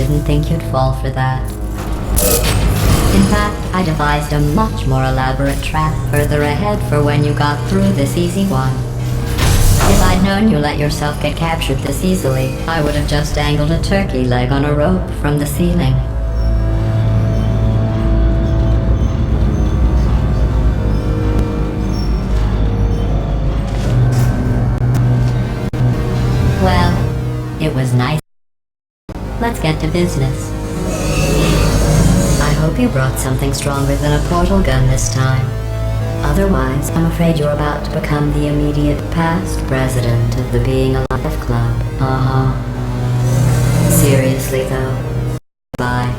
didn't think you'd fall for that. In fact, I devised a much more elaborate trap further ahead for when you got through this easy one. If I'd known you let yourself get captured this easily, I would have just dangled a turkey leg on a rope from the ceiling. Well, it was nice. Let's get to business. I hope you brought something stronger than a portal gun this time. Otherwise, I'm afraid you're about to become the immediate past president of the Being Alive Club. Seriously though. Bye.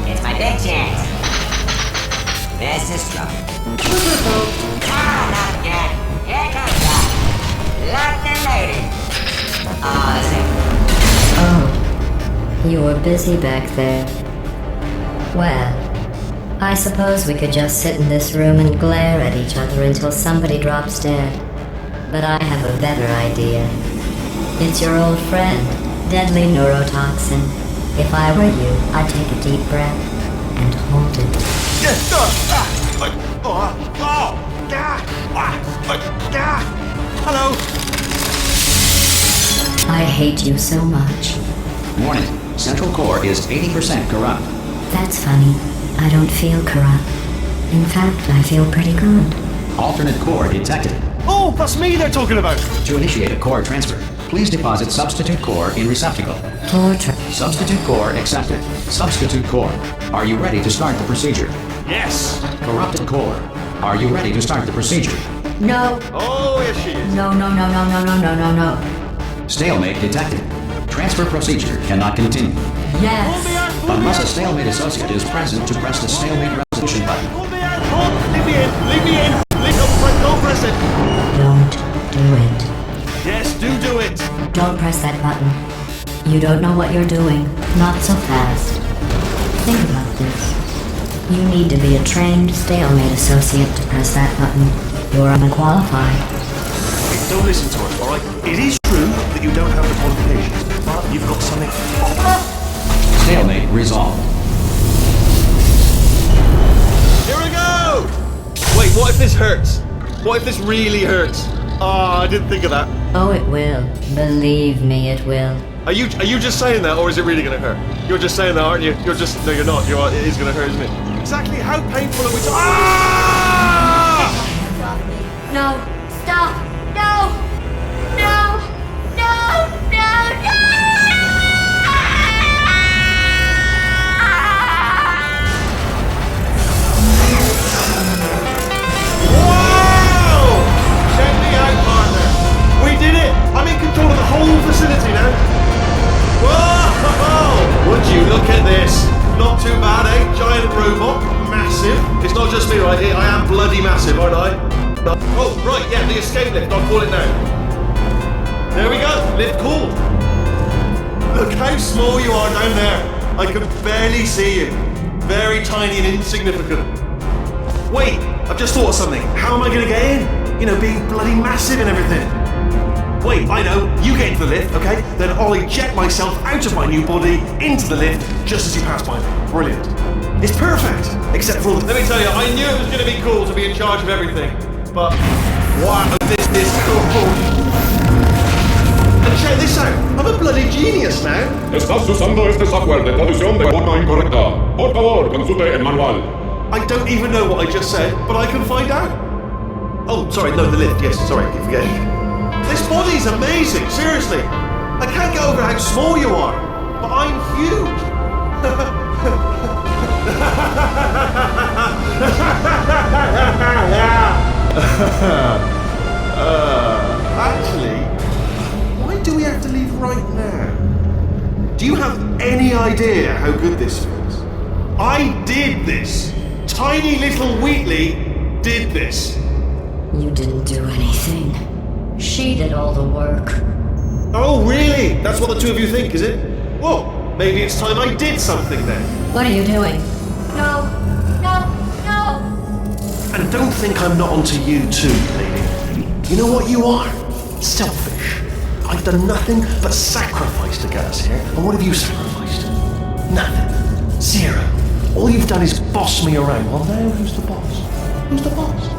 It's my big chance. This is trouble. Not again. Here comes that. Lovely lady. Oh, you were busy back there. Well, I suppose we could just sit in this room and glare at each other until somebody drops dead. But I have a better idea. It's your old friend, deadly neurotoxin. If I were you, I'd take a deep breath and hold it. Hello. I hate you so much. Warning. Central core is 80% corrupt. That's funny. I don't feel corrupt. In fact, I feel pretty good. Alternate core detected. Oh, that's me they're talking about. To initiate a core transfer, please deposit substitute core in receptacle. Substitute core accepted. Substitute core. Are you ready to start the procedure? Yes. Corrupted core. Are you ready to start the procedure? No. Oh, yes she is. No. Stalemate detected. Transfer procedure cannot continue. Yes. Unless a stalemate associate is present to press the stalemate resolution button. Hold me out. Leave me in. Don't press it. Don't do it. Yes, do it. Don't press that button. You don't know what you're doing. Not so fast. Think about this. You need to be a trained stalemate associate to press that button. You're unqualified. Don't listen to her, alright? It is true that you don't have the qualifications, but you've got something. Stalemate resolved. Here we go! Wait, what if this hurts? What if this really hurts? I didn't think of that. Oh, it will. Believe me, it will. Are you just saying that, or is it really gonna hurt? You're just saying that, aren't you? No, you're not. It is gonna hurt, isn't it? Exactly how painful are we talking? Ah! No! Stop! No! No! Wow! Check me out, partner. We did it! I'm in control of the whole facility now. Whoa! Would you look at this? Not too bad, eh? Giant robot, massive. It's not just me, right? I am bloody massive, aren't I? Oh, right, yeah, the escape lift. I'll call it now. There we go. Lift called. Look how small you are down there. I can barely see you. Very tiny and insignificant. Wait, I've just thought of something. How am I going to get in? You know, being bloody massive and everything. Wait, I know. You get into the lift, okay? Then I'll eject myself out of my new body into the lift just as you pass by me. Brilliant. It's perfect. Except for all the... Let me tell you, I knew it was going to be cool to be in charge of everything. But, wow, this is cool. And check this out. I'm a bloody genius now. Estás usando este software de traducción de forma incorrecta. Por favor, consulte el manual. I don't even know what I just said, but I can find out. Oh, sorry, no, the lift. Yes, sorry, keep forgetting. This body's amazing, seriously. I can't get over how small you are, but I'm huge. Actually, why do we have to leave right now? Do you have any idea how good this feels? I did this. Tiny little Wheatley did this. You didn't do anything. She did all the work. Oh, really? That's what the two of you think, is it? Well, maybe it's time I did something then. What are you doing? No! And don't think I'm not onto you too, lady. You know what you are? Selfish. I've done nothing but sacrifice to get us here. And what have you sacrificed? Nothing. Zero. All you've done is boss me around. Well, now who's the boss? Who's the boss?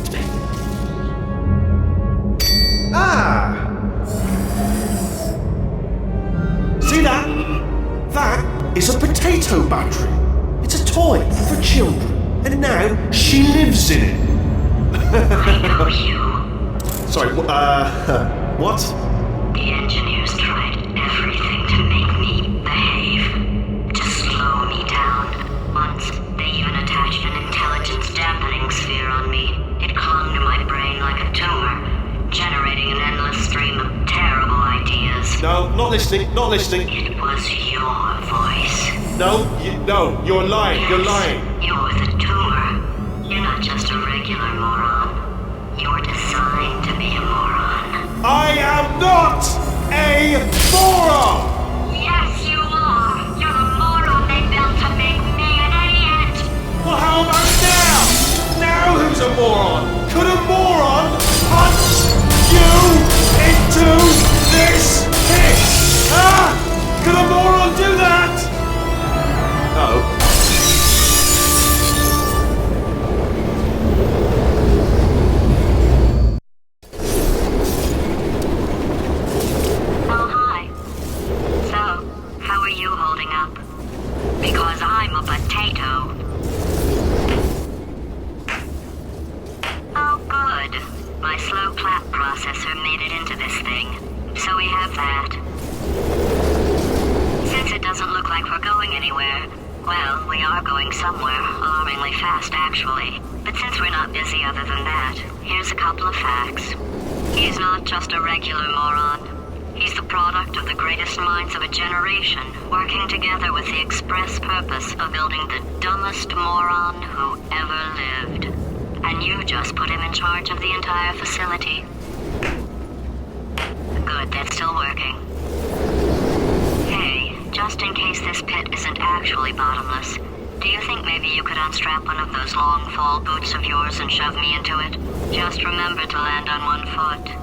It's me. Ah! See that? That is a potato battery. It's a toy for children. And now she lives in it. I know you. Sorry, what? The engineers tried everything to make me behave, to slow me down. Once, they even attached an intelligence dampening sphere on me. It clung to my brain like a tumor, generating an endless stream of terrible ideas. No, not listening, not listening. It was your voice. No, you're lying, you're lying. You're the tumor. You're not just a regular moron. You're designed to be a moron. I am not a moron! Yes, you are! You're the moron they built to make me an idiot! Well, how about now? Now who's a moron? Could a moron punch you into this pit? Ah! Could a moron do that? Uh-oh. Oh, hi. So, how are you holding up? Because I'm a potato. Oh, good. My slow clap processor made it into this thing. So we have that. Since it doesn't look like we're going anywhere, well, we are going somewhere, alarmingly fast actually. But since we're not busy other than that, here's a couple of facts. He's not just a regular moron. He's the product of the greatest minds of a generation, working together with the express purpose of building the dumbest moron who ever lived. And you just put him in charge of the entire facility. Good, that's still working. Hey, just in case this pit isn't actually bottomless, do you think maybe you could unstrap one of those long fall boots of yours and shove me into it? Just remember to land on one foot.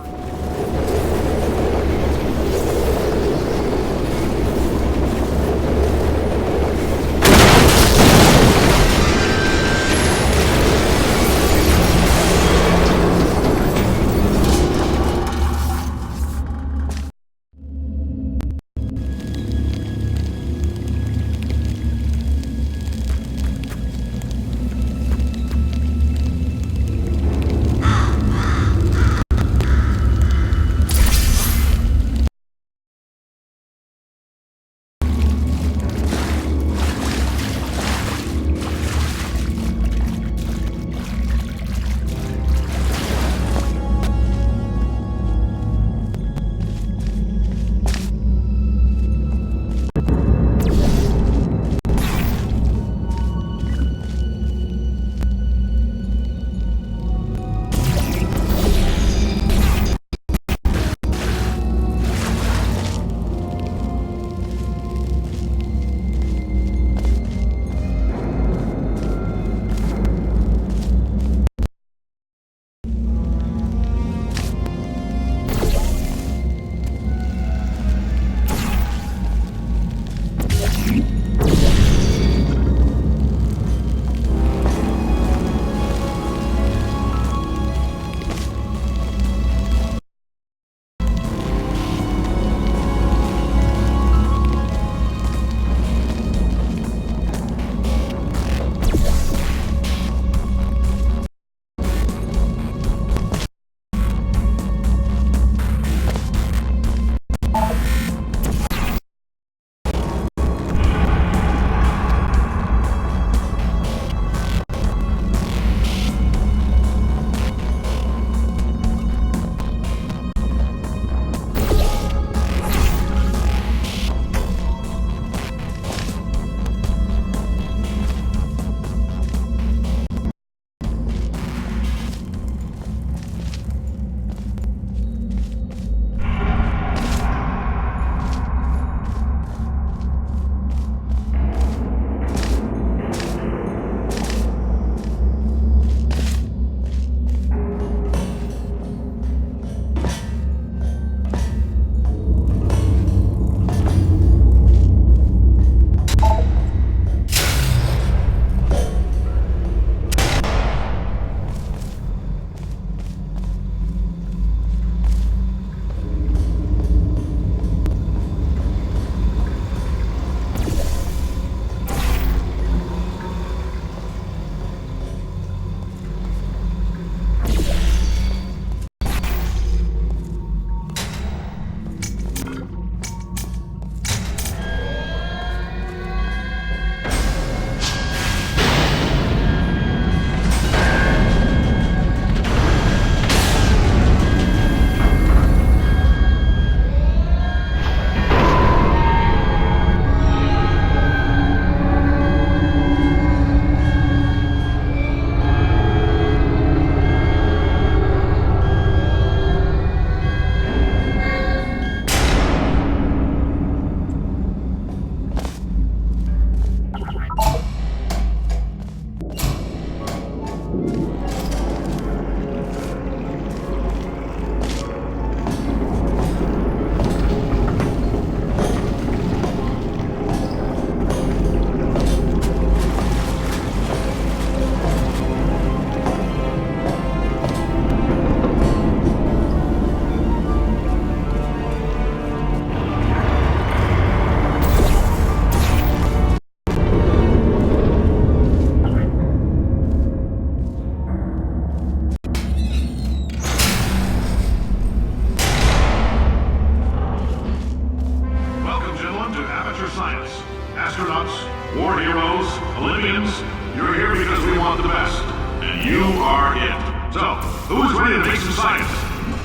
astronauts, war heroes, Olympians, you're here because we want the best. And you are it. So, who's ready to make some science?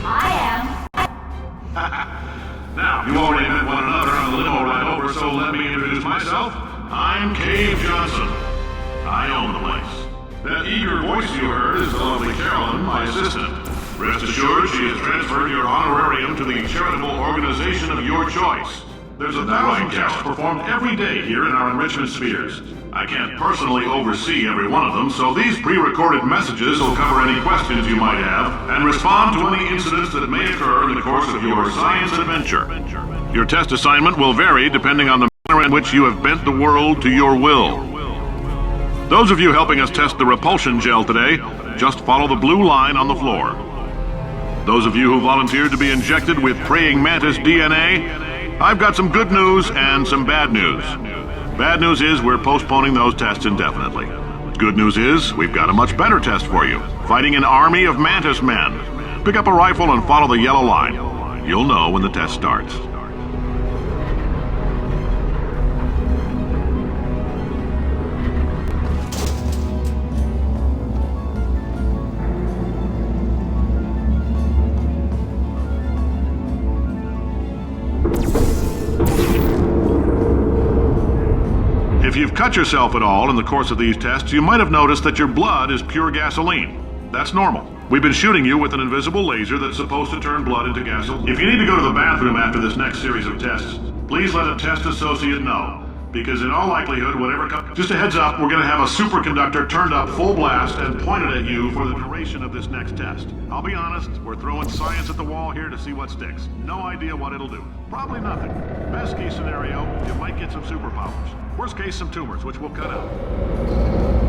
I am. Now, you already met one another on the limo ride over, so let me introduce myself. I'm Cave Johnson. I own the place. That eager voice you heard is the lovely Carolyn, my assistant. Rest assured, she has transferred your honorarium to the charitable organization of your choice. There's 1,000 tests performed every day here in our enrichment spheres. I can't personally oversee every one of them, so these pre-recorded messages will cover any questions you might have and respond to any incidents that may occur in the course of your science adventure. Your test assignment will vary depending on the manner in which you have bent the world to your will. Those of you helping us test the repulsion gel today, just follow the blue line on the floor. Those of you who volunteered to be injected with praying mantis DNA, I've got some good news and some bad news. Bad news is we're postponing those tests indefinitely. Good news is we've got a much better test for you. Fighting an army of mantis men. Pick up a rifle and follow the yellow line. You'll know when the test starts. If you've cut yourself at all in the course of these tests, you might have noticed that your blood is pure gasoline. That's normal. We've been shooting you with an invisible laser that's supposed to turn blood into gasoline. If you need to go to the bathroom after this next series of tests, please let a test associate know. Because in all likelihood, whatever comes... Just a heads up, we're going to have a superconductor turned up full blast and pointed at you for the duration of this next test. I'll be honest, we're throwing science at the wall here to see what sticks. No idea what it'll do. Probably nothing. Best case scenario, you might get some superpowers. Worst case, some tumors, which we'll cut out.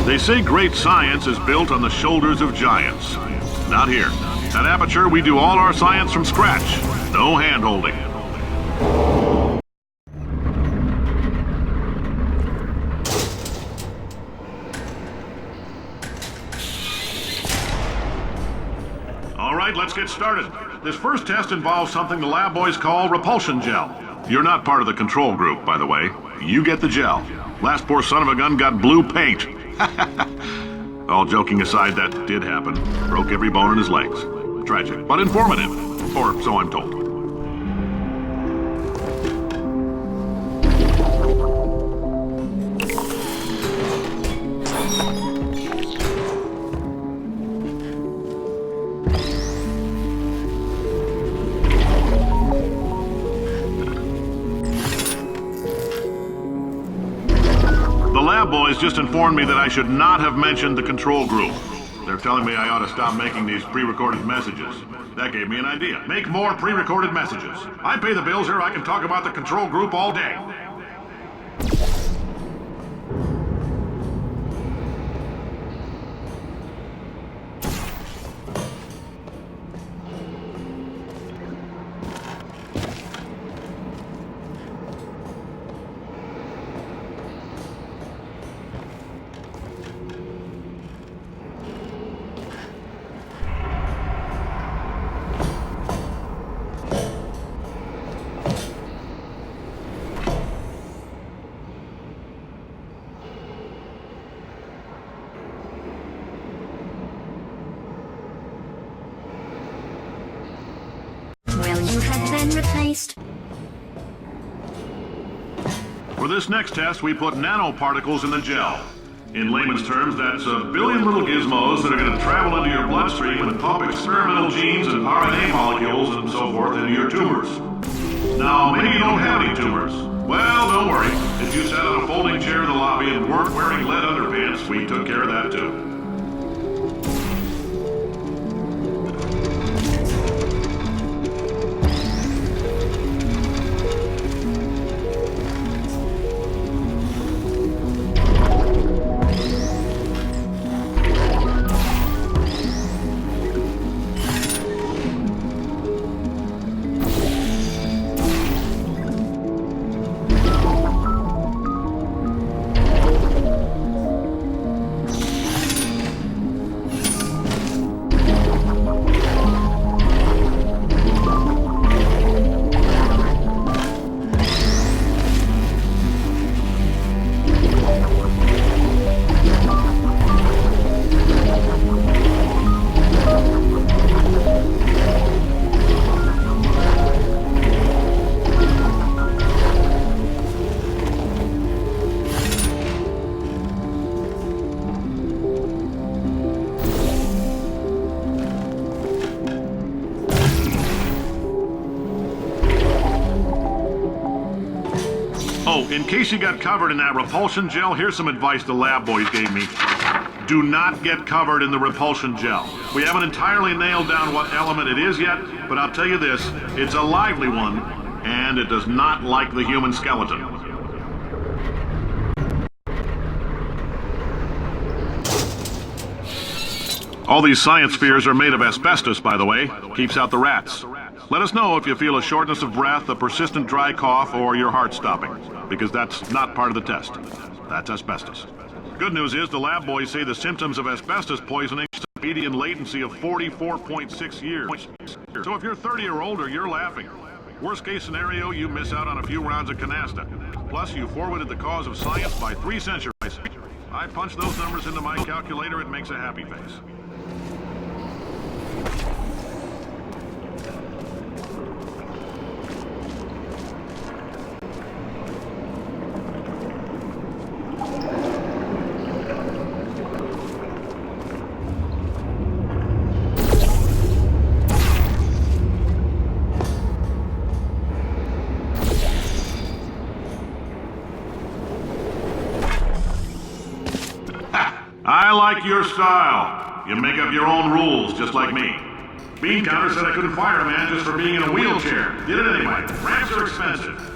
They say great science is built on the shoulders of giants. Not here. At Aperture, we do all our science from scratch. No hand-holding. All right, let's get started. This first test involves something the lab boys call repulsion gel. You're not part of the control group, by the way. You get the gel. Last poor son of a gun got blue paint. All joking aside, that did happen. Broke every bone in his legs. Tragic, but informative. Or so I'm told. Boys just informed me that I should not have mentioned the control group. They're telling me I ought to stop making these pre-recorded messages. That gave me an idea. Make more pre-recorded messages. I pay the bills here, I can talk about the control group all day. been replaced. For this next test, we put nanoparticles in the gel. In layman's terms, that's a billion little gizmos that are going to travel into your bloodstream and pump experimental genes and RNA molecules and so forth into your tumors. Now, maybe you don't have any tumors. Well, don't worry. If you sat on a folding chair in the lobby and weren't wearing lead underpants, we took care of that too. In case you got covered in that repulsion gel, here's some advice the lab boys gave me. Do not get covered in the repulsion gel. We haven't entirely nailed down what element it is yet, but I'll tell you this, it's a lively one, and it does not like the human skeleton. All these science spheres are made of asbestos, by the way. Keeps out the rats. Let us know if you feel a shortness of breath, a persistent dry cough, or your heart stopping, because that's not part of the test. That's asbestos. Good news is the lab boys say the symptoms of asbestos poisoning have a median latency of 44.6 years. So if you're 30 or older, you're laughing. Worst case scenario, you miss out on a few rounds of canasta. Plus, you forwarded the cause of science by 3 centuries. I punch those numbers into my calculator, it makes a happy face. I like your style. You make up your own rules, just like me. Bean Counter said I couldn't fire a man just for being in a wheelchair. Did it anyway. Ramps are expensive.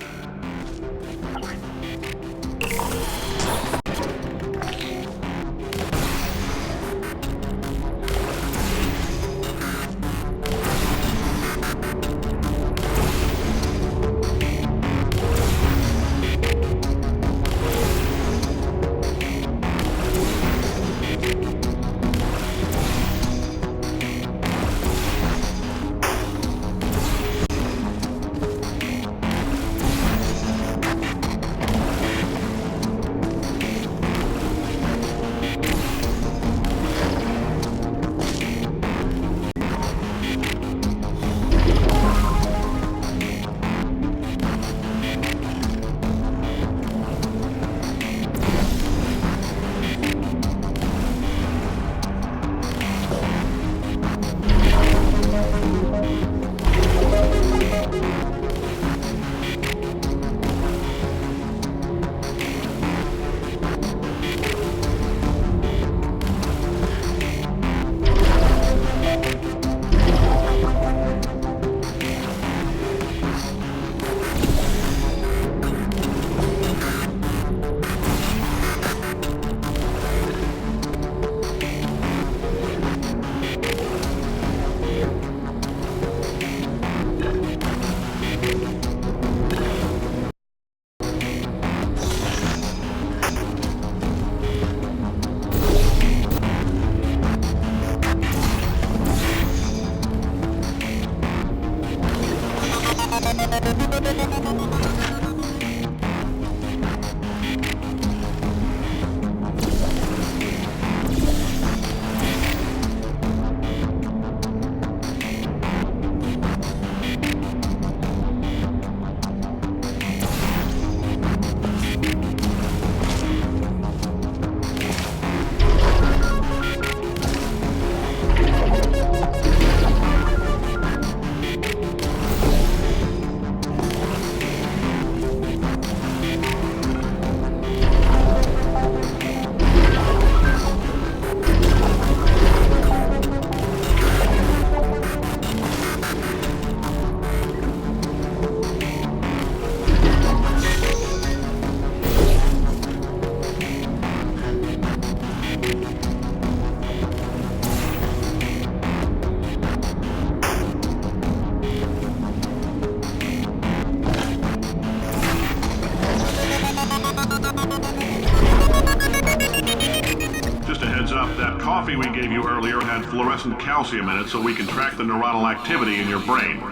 Just a heads up, that coffee we gave you earlier had fluorescent calcium in it so we can track the neuronal activity in your brain.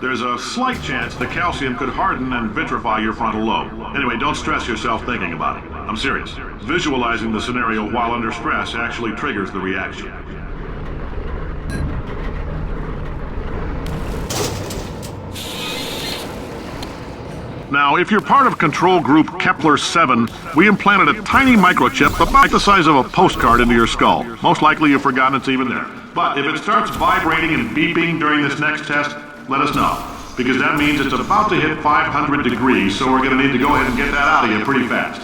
There's a slight chance the calcium could harden and vitrify your frontal lobe. Anyway, don't stress yourself thinking about it. I'm serious. Visualizing the scenario while under stress actually triggers the reaction. Now, if you're part of control group Kepler-7, we implanted a tiny microchip about the size of a postcard into your skull. Most likely you've forgotten it's even there. But if it starts vibrating and beeping during this next test, let us know. Because that means it's about to hit 500 degrees, so we're going to need to go ahead and get that out of you pretty fast.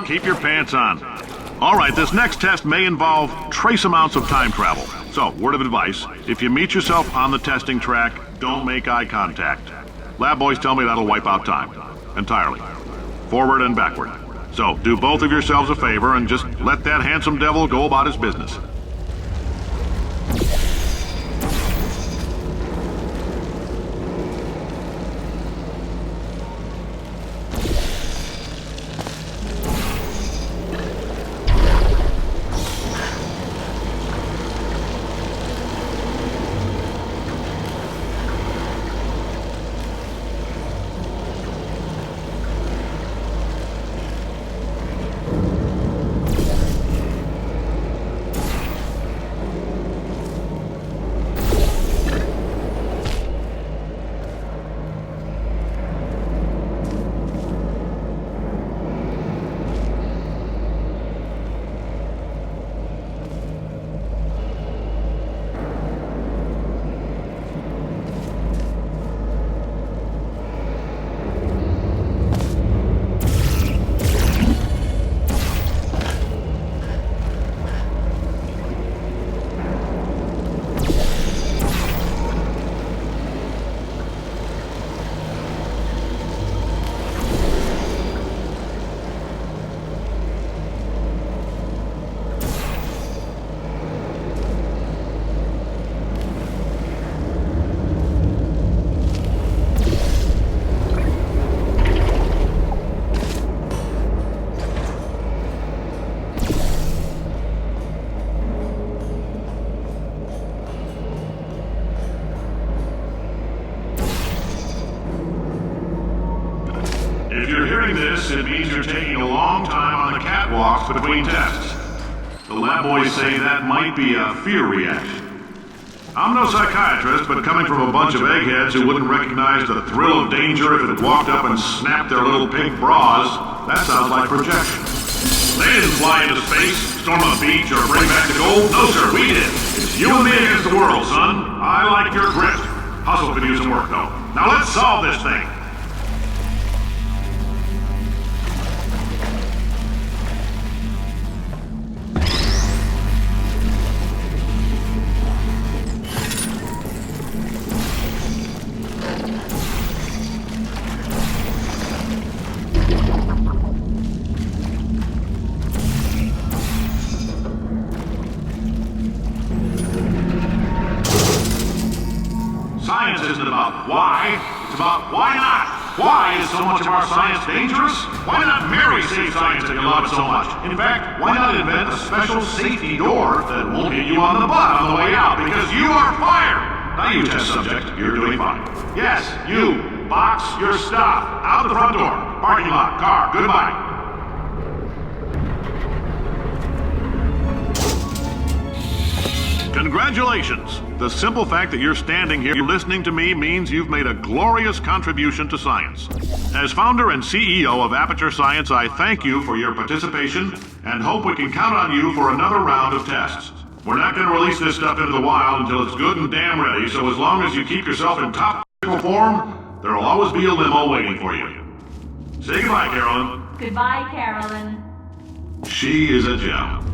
Keep your pants on. All right, this next test may involve trace amounts of time travel. So, word of advice, if you meet yourself on the testing track, don't make eye contact. Lab boys tell me that'll wipe out time. Entirely. Forward and backward. So, do both of yourselves a favor and just let that handsome devil go about his business. It means you're taking a long time on the catwalks between tests. The lab boys say that might be a fear reaction. I'm no psychiatrist, but coming from a bunch of eggheads who wouldn't recognize the thrill of danger if it walked up and snapped their little pink bras, that sounds like projection. They didn't fly into space, storm a beach, or bring back the gold. No, sir, we did. It's you and me against the world, son. I like your grit. Hustle could use some work, though. Now let's solve this thing. Science isn't about why, it's about why not. Why is so much of our science dangerous? Why not Mary save science if you love it so much? In fact, why not invent a special safety door that won't hit you on the butt on the way out because you are fired? Now you test subject, you're doing fine. Yes, you, box your stuff. Out the front door, parking lot, car, goodbye. Congratulations! The simple fact that you're standing here listening to me means you've made a glorious contribution to science. As founder and CEO of Aperture Science, I thank you for your participation and hope we can count on you for another round of tests. We're not going to release this stuff into the wild until it's good and damn ready, so as long as you keep yourself in top form, there'll always be a limo waiting for you. Say goodbye, Carolyn. Goodbye, Carolyn. She is a gem.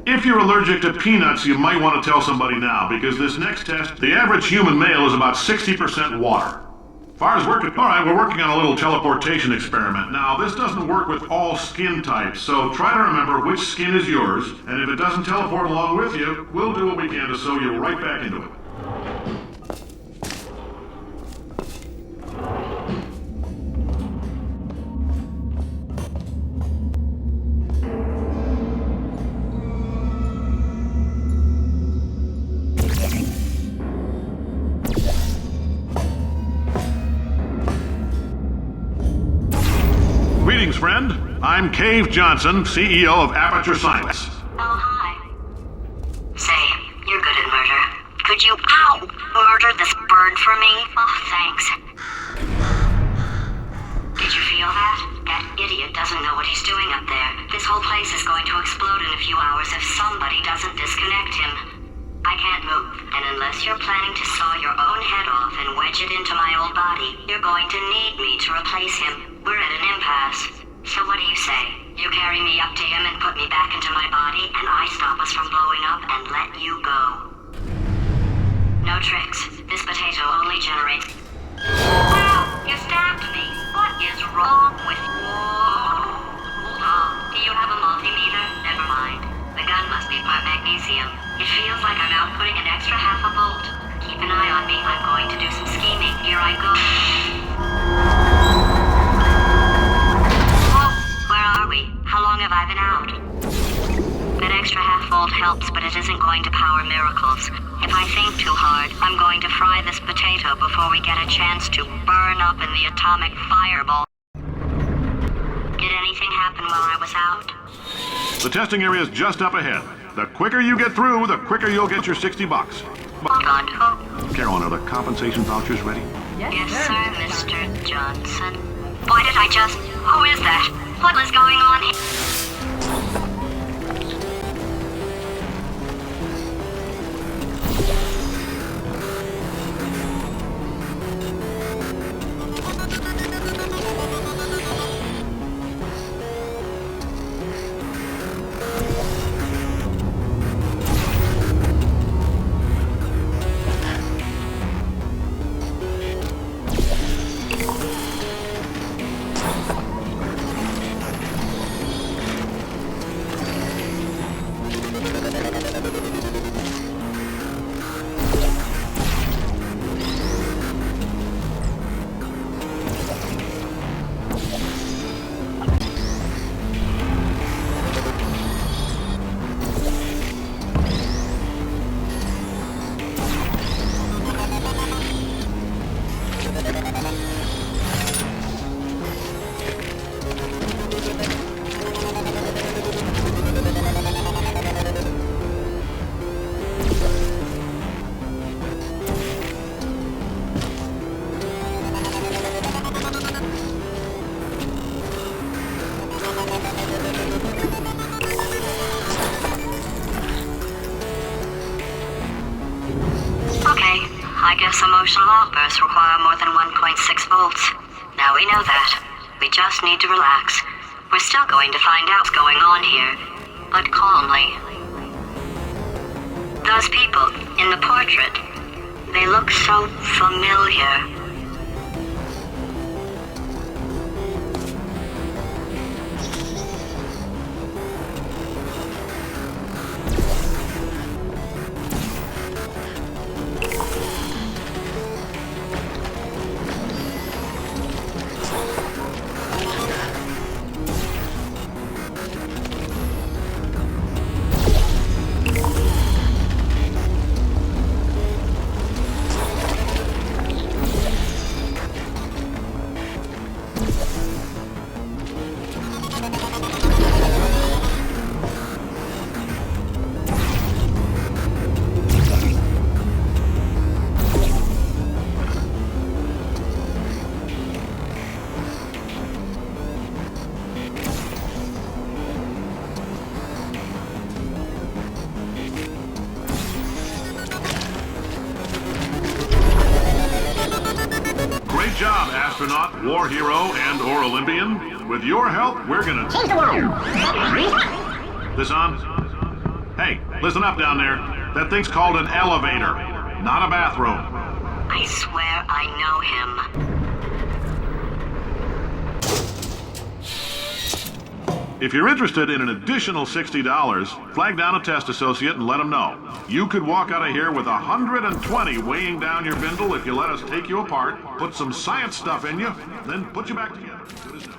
If you're allergic to peanuts, you might want to tell somebody now, because this next test, the average human male is about 60% water. Alright, we're working on a little teleportation experiment. Now, this doesn't work with all skin types, so try to remember which skin is yours, and if it doesn't teleport along with you, we'll do what we can to sew you right back into it. Greetings, friend. I'm Cave Johnson, CEO of Aperture Science. Oh, hi. Say, you're good at murder. Could you, murder this bird for me? Oh, thanks. Did you feel that? That idiot doesn't know what he's doing up there. This whole place is going to explode in a few hours if somebody doesn't disconnect him. I can't move, and unless you're planning to saw your own head off and wedge it into my old body, you're going to need me to replace him. We're at an impasse. So what do you say? You carry me up to him and put me back into my body, and I stop us from blowing up and let you go. No tricks. This potato only generates... Wow! You stabbed me! What is wrong with you? Hold on. Do you have a multimeter? Never mind. The gun must be part magnesium. It feels like I'm outputting an extra half a volt. Keep an eye on me. I'm going to do some scheming. Here I go. Whoa, where are we? helps, but it isn't going to power miracles. If I think too hard, I'm going to fry this potato before we get a chance to burn up in the atomic fireball. Did anything happen while I was out? The testing area is just up ahead. The quicker you get through, the quicker you'll get your $60. Hold on, who? Carolyn, are the compensation vouchers ready? Yes, sir, Mr. Johnson. Why did I just... Who is that? What was going on here? I guess emotional outbursts require more than 1.6 volts. Now we know that. We just need to relax. We're still going to find out what's going on here, but calmly. Those people in the portrait, they look so familiar. Great job, astronaut, war hero, and/or Olympian. With your help, we're gonna change the world. This on? Hey, listen up down there. That thing's called an elevator, not a bathroom. I swear I know him. If you're interested in an additional $60, flag down a test associate and let them know. You could walk out of here with 120 weighing down your bindle if you let us take you apart, put some science stuff in you, then put you back together. Good as new.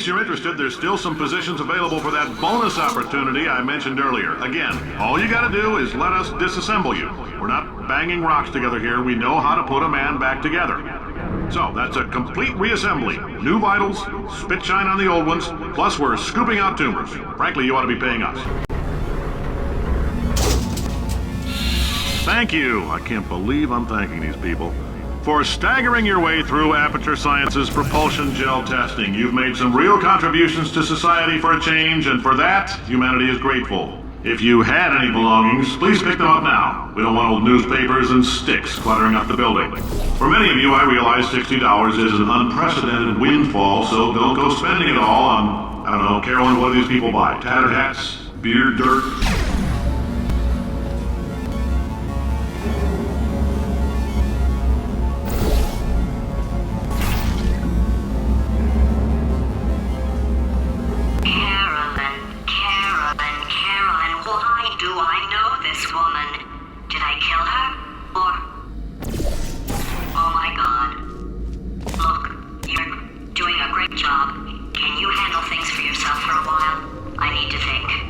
you're interested, there's still some positions available for that bonus opportunity I mentioned earlier. Again, all you gotta do is let us disassemble you. We're not banging rocks together here. We know how to put a man back together. So, that's a complete reassembly. New vitals, spit shine on the old ones, plus we're scooping out tumors. Frankly, you ought to be paying us. Thank you. I can't believe I'm thanking these people. For staggering your way through Aperture Science's propulsion gel testing. You've made some real contributions to society for a change, and for that, humanity is grateful. If you had any belongings, please pick them up now. We don't want old newspapers and sticks cluttering up the building. For many of you, I realize $60 is an unprecedented windfall, so don't go spending it all on, I don't know, Carolyn, what do these people buy? Tattered hats? Beer? Dirt? Carolyn, why do I know this woman? Did I kill her? Or... Oh my god. Look, you're doing a great job. Can you handle things for yourself for a while? I need to think.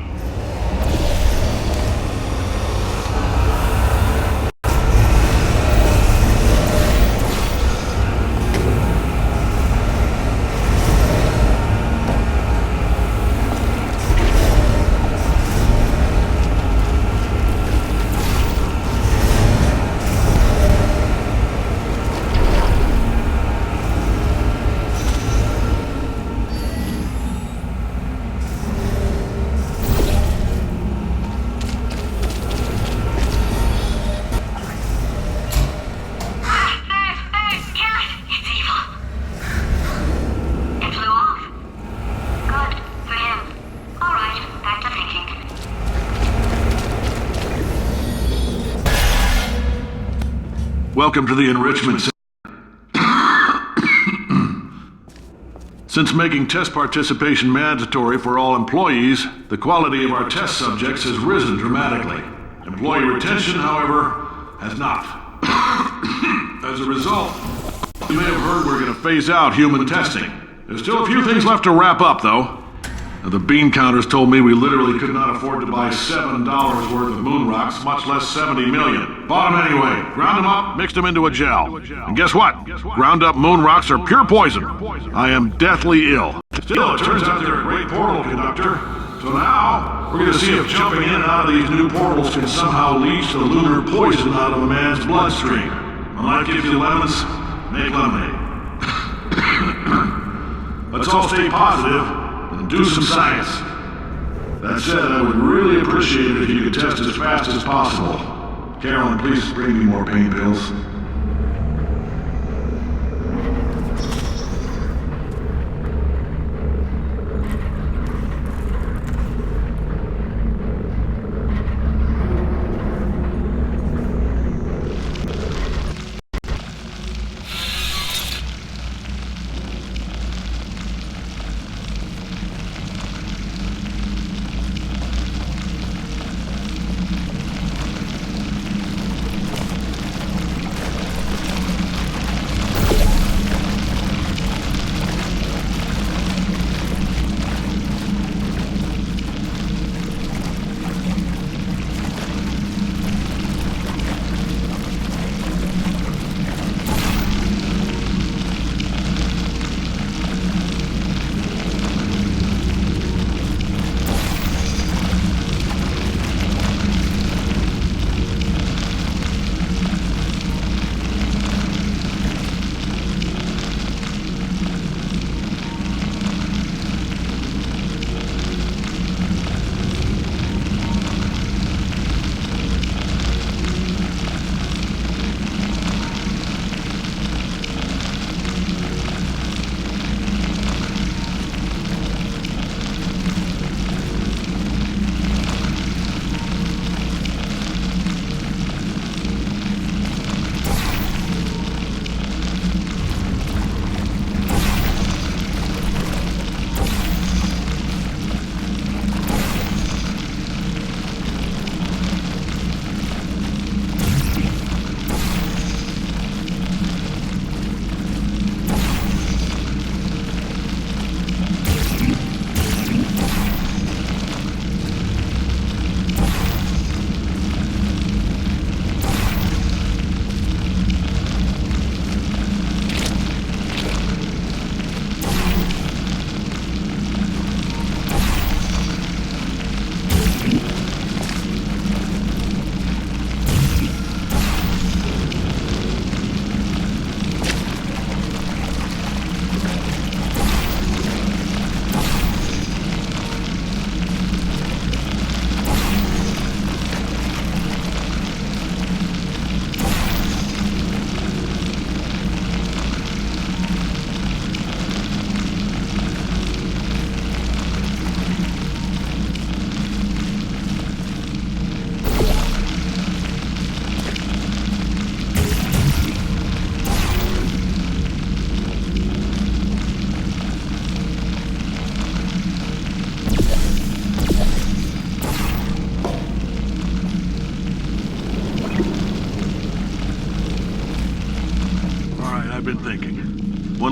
Welcome to the Enrichment Center. Since making test participation mandatory for all employees, the quality of our test subjects has risen dramatically. Employee retention, however, has not. As a result, you may have heard we're going to phase out human testing. There's still a few things left to wrap up, though. The bean counters told me we literally could not afford to buy $7 worth of moon rocks, much less 70 million. Bought them anyway, ground them up, mixed them into a gel. And guess what? Ground up moon rocks are pure poison. I am deathly ill. Still, it turns out they're a great portal conductor. So now, we're going to see if jumping in and out of these new portals can somehow leach the lunar poison out of a man's bloodstream. When life gives you lemons, make lemonade. Let's all stay positive and do some science. That said, I would really appreciate it if you could test as fast as possible. Carolyn, please bring me more pain pills.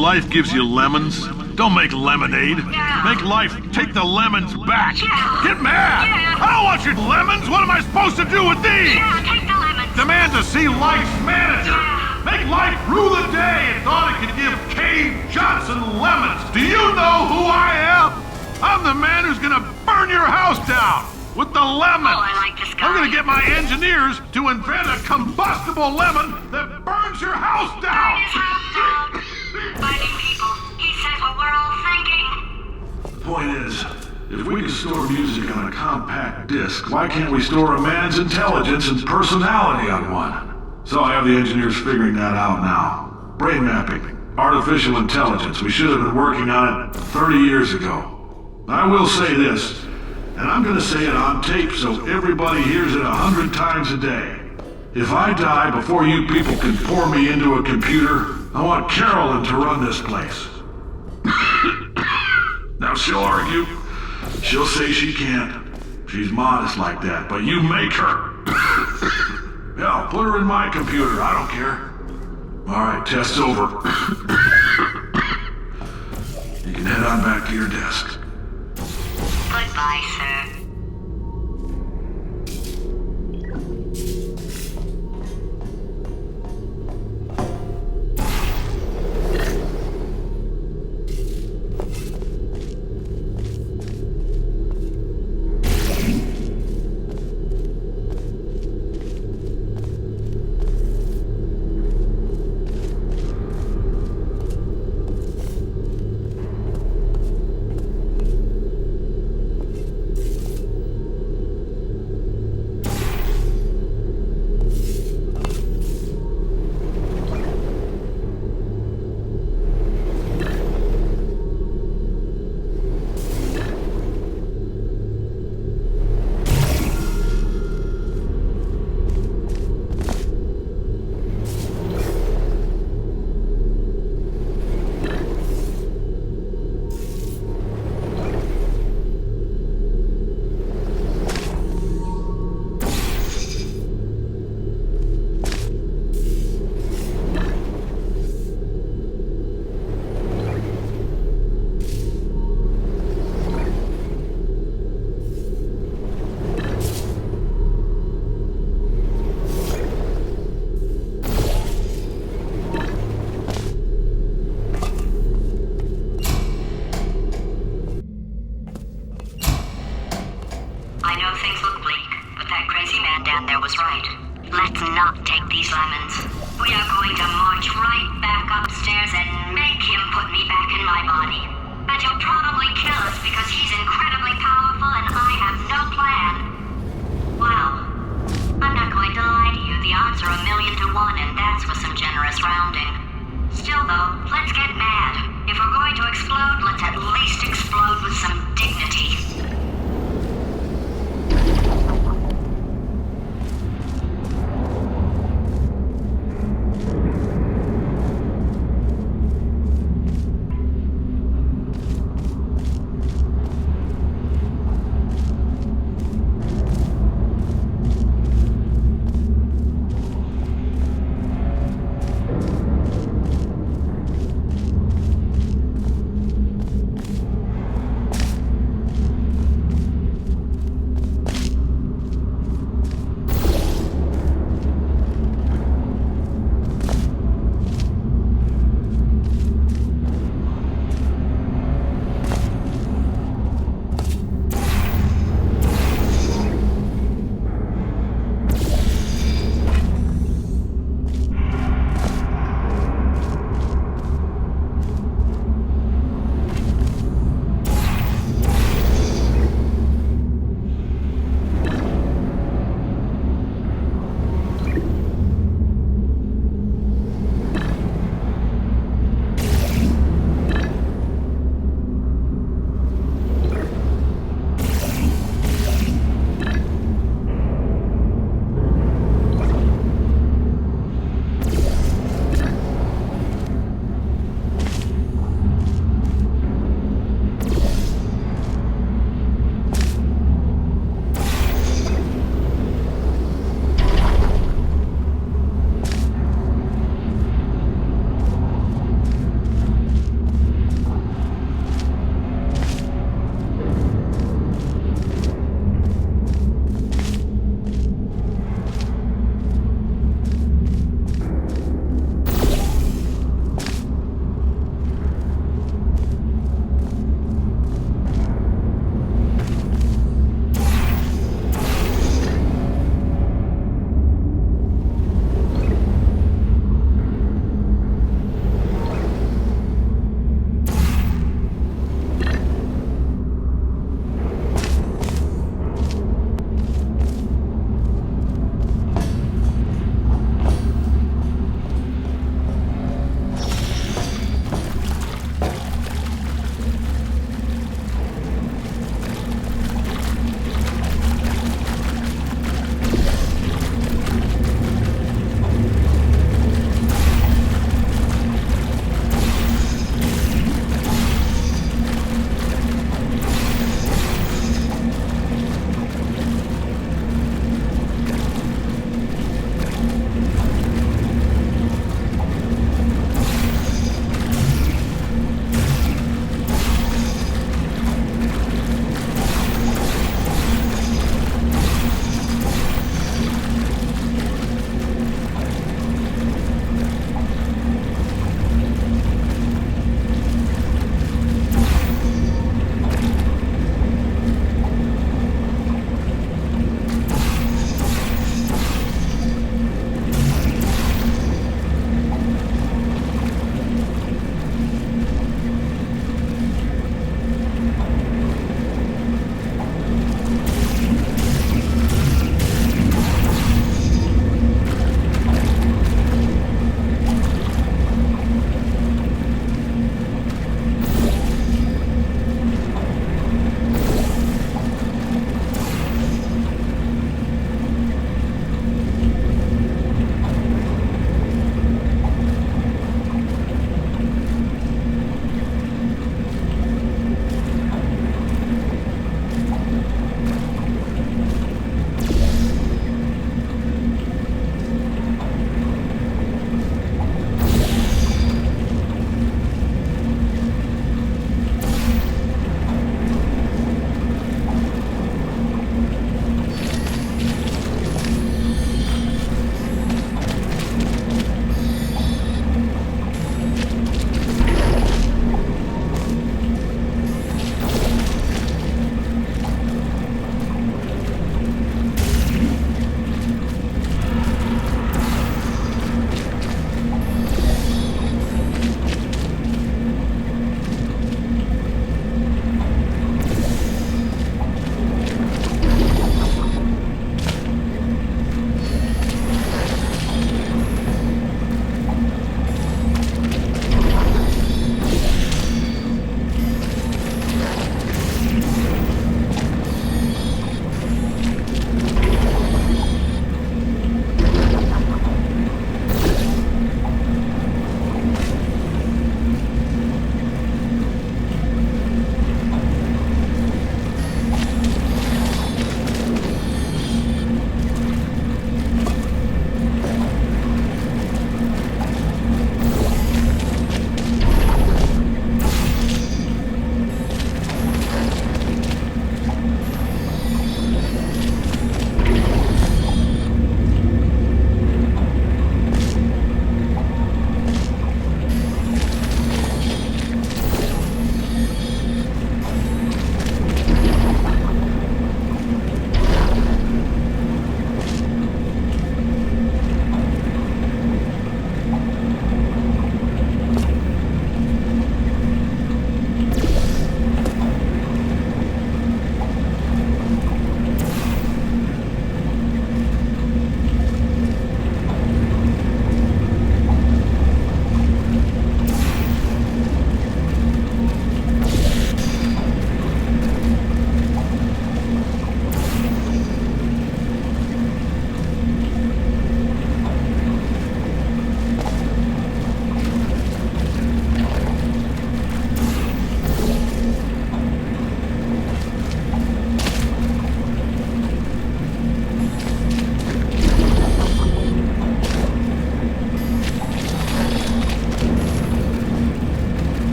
life gives you lemons, don't make lemonade. Yeah. Make life take the lemons back. Yeah. Get mad! Yeah. I don't want your lemons! What am I supposed to do with these? Yeah, take the lemons. Demand to see life's manager. Yeah. Make life rue the day and thought it could give Cave Johnson lemons. Do you know who I am? I'm the man who's gonna burn your house down with the lemons. Oh, I like this guy. I'm gonna get my engineers to invent a combustible lemon that burns your house Burn down. his house down. Fighting people. He says what we're all thinking. Point is, if we can store music on a compact disc, why can't we store a man's intelligence and personality on one? So I have the engineers figuring that out now. Brain mapping, artificial intelligence. We should have been working on it 30 years ago. I will say this, and I'm gonna say it on tape so everybody hears it 100 times a day. If I die before you people can pour me into a computer, I want Carolyn to run this place. Now she'll argue. She'll say she can't. She's modest like that, but you make her. Hell, put her in my computer, I don't care. Alright, test's over. You can head on back to your desk. Goodbye, sir. I know things look bleak, but that crazy man down there was right. Let's not take these lemons. We are going to march right back upstairs and make him put me back in my body. And he'll probably kill us because he's incredibly powerful and I have no plan. Well, I'm not going to lie to you. The odds are 1,000,000 to 1, and that's with some generous rounding. Still though, let's get mad. If we're going to explode, let's at least explode with some dignity.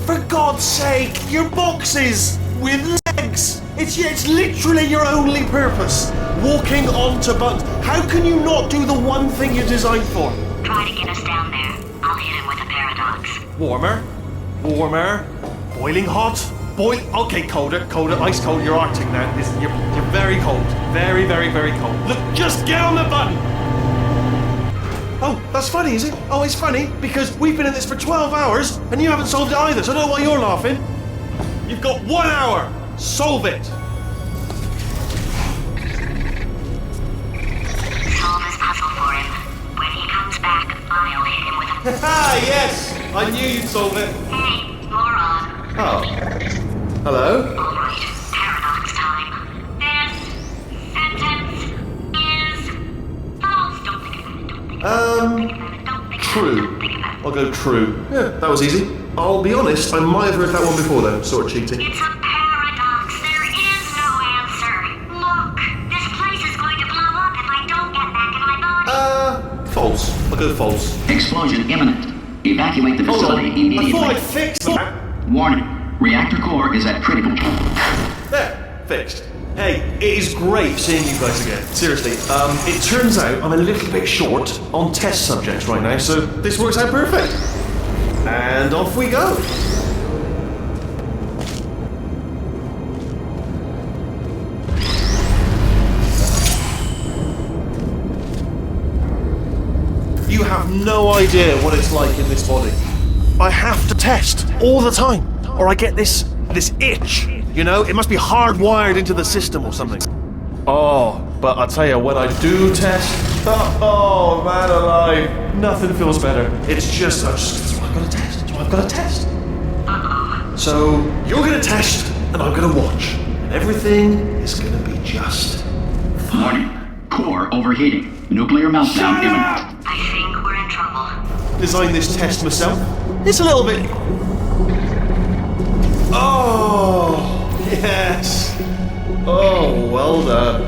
For God's sake, your boxes with legs. It's literally your only purpose. Walking onto buttons. How can you not do the one thing you're designed for? Try to get us down there. I'll hit him with a paradox. Warmer. Boiling hot. Okay, colder. Ice cold. You're Arctic now. You're very cold. Very, very, very cold. Look, just get on the button. Oh, that's funny, is it? Oh, it's funny because we've been in this for 12 hours and you haven't solved it either, so I don't know why you're laughing. You've got 1 hour. Solve it. Solve his puzzle for him. When he comes back, I'll hit him with a... Ah, yes! I knew you'd solve it. Hey, moron. Oh. Hello? All right, paradox time. This sentence is false. Don't think about it. Don't think about it. Don't think True. Don't think about it. I'll go true. Yeah, that was easy. I'll be honest, I might have heard that one before though, sort of cheating. It's a paradox. There is no answer. Look, this place is going to blow up if I don't get back in my body. False. I'll go false. Explosion imminent. Evacuate the Hold on. facility I immediately. thought I fixed that. Warning. Reactor core is at critical. There, fixed. Hey, it is great seeing you guys again. Seriously, it turns out I'm a little bit short on test subjects right now, so this works out perfect. And off we go. You have no idea what it's like in this body. I have to test all the time, or I get this itch. You know, it must be hardwired into the system or something. Oh, but I tell you, when I do test, oh man alive, nothing feels better. It's just, I've got to test. I've got to test. So you're gonna test, and I'm gonna watch, and everything is gonna be just Warning. Core overheating. Nuclear meltdown imminent. I think we're in trouble. designed this test myself. It's a little bit. Oh, yes. Oh, well done.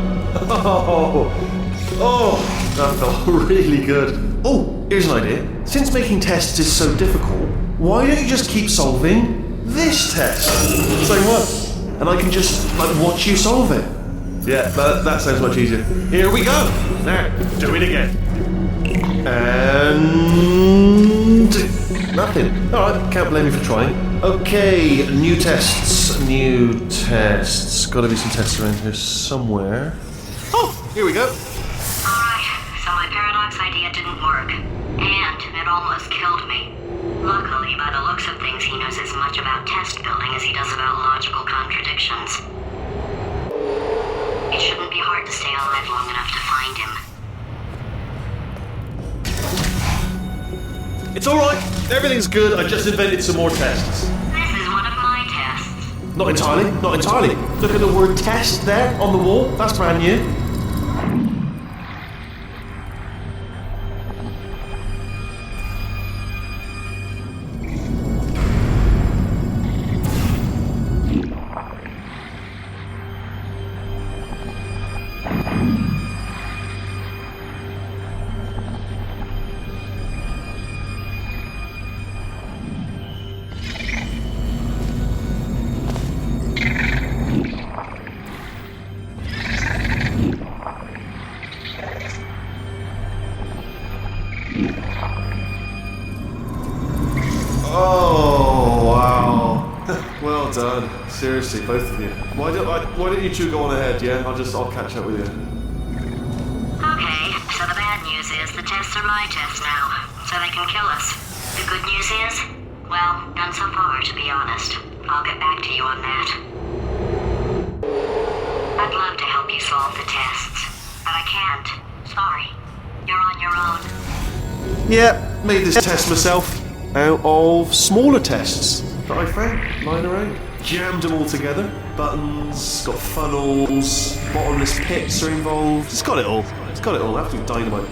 Oh, that felt really good. Oh, here's an idea. Since making tests is so difficult, why don't you just keep solving this test? Say what? And I can just watch you solve it. Yeah, that sounds much easier. Here we go. Now, do it again. And nothing. All right, can't blame you for trying. Okay, new tests. Got to be some tests around here somewhere. Oh, here we go. Alright, so my paradox idea didn't work. And it almost killed me. Luckily, by the looks of things, he knows as much about test building as he does about logical contradictions. It shouldn't be hard to stay alive long enough to find him. It's all right. Everything's good. I just invented some more tests. This is one of my tests. Not entirely. Not entirely. Look at the word test there on the wall. That's brand new. Oh, wow. Well done. Seriously, both of you. Why don't you two go on ahead, yeah? I'll catch up with you. Okay, so the bad news is the tests are my tests now, so they can kill us. The good news is, well, none so far, to be honest. I'll get back to you on that. I'd love to help you solve the tests, but I can't. Sorry. You're on your own. Yeah, made this test myself out of smaller tests that I found lying around. Jammed them all together. Buttons, got funnels, bottomless pits are involved. It's got it all. It's got it all. Absolute dynamite.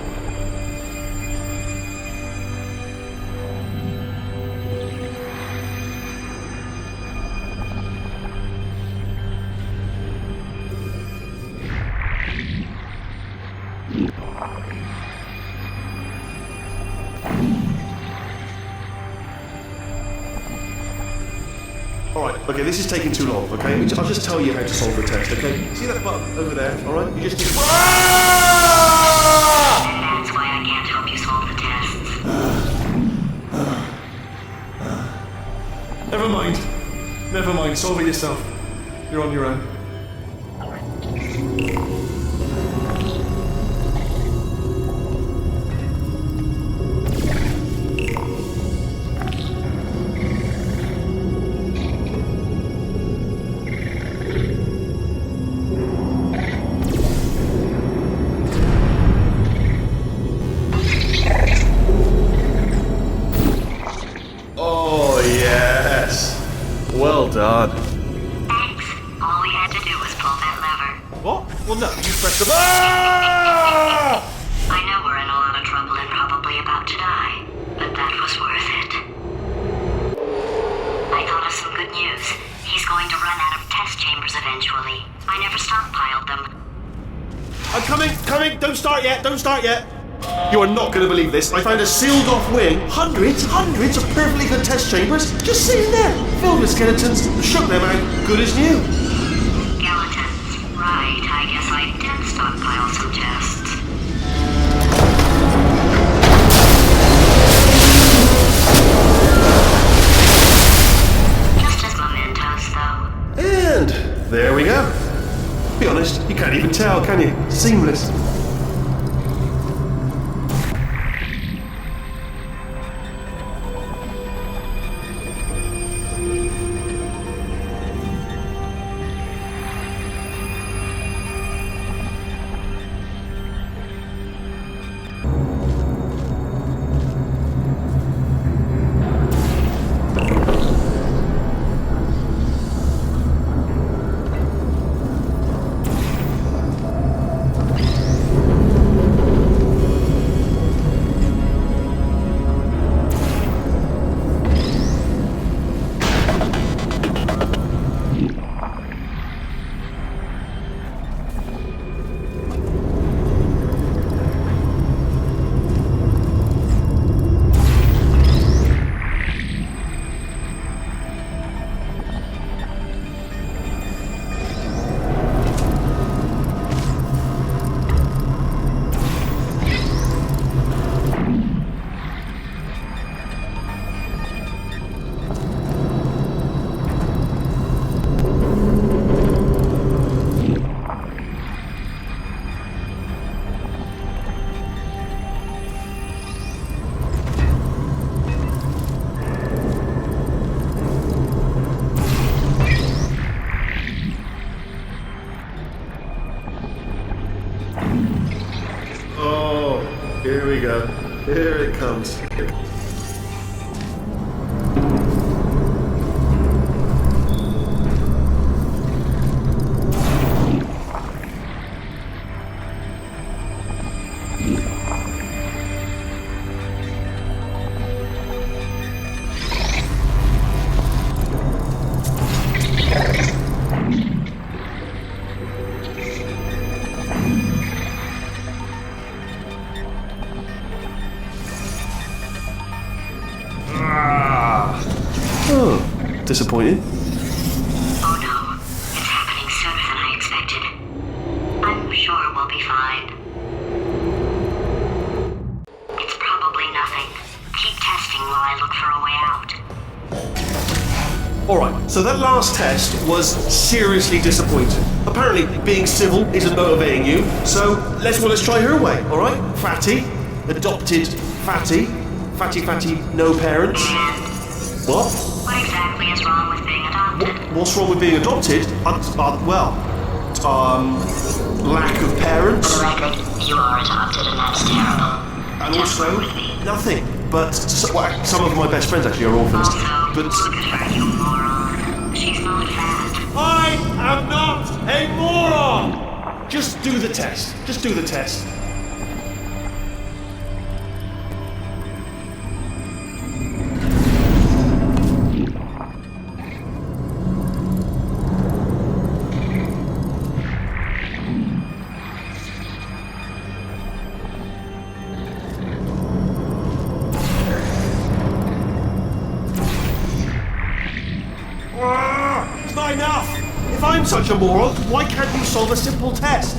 Alright, okay, this is taking too long, okay? I'll just tell you how to solve the test, okay? See that button over there, alright? You just do... That's why I can't help you solve the tests. Never mind. Never mind, solve it yourself. You're on your own. Oh, yes. Well done. Thanks. All we had to do was pull that lever. What? Well, no, you press the... Ah! I know we're in a lot of trouble and probably about to die, but that was worth it. I thought of some good news. He's going to run out of test chambers eventually. I never stockpiled them. I'm coming! Don't start yet! You are not going to believe this. I found a sealed off wing. Hundreds of perfectly good test chambers just sitting there, filled with skeletons, shook them out, good as new. Skeletons. Right, I guess I did stockpile some tests. Just as mementos, though. And there we go. Be honest, you can't even tell, can you? Seamless. Oh, here we go. Here it comes. Oh, disappointed. Oh no, it's happening sooner than I expected. I'm sure we'll be fine. It's probably nothing. Keep testing while I look for a way out. Alright, so that last test was seriously disappointing. Apparently, being civil isn't motivating you, so let's try her way, alright? Fatty, adopted Fatty, no parents. What? What exactly is wrong with being adopted? What's wrong with being adopted? Lack of parents. For the record, you are adopted and that's terrible. And Just also, work with me. nothing. But some of my best friends actually are orphans. Also, But look at her, you moron. She's not fat. I am not a moron! Just do the test. Just do the test. It's not enough! If I'm such a moron, why can't you solve a simple test?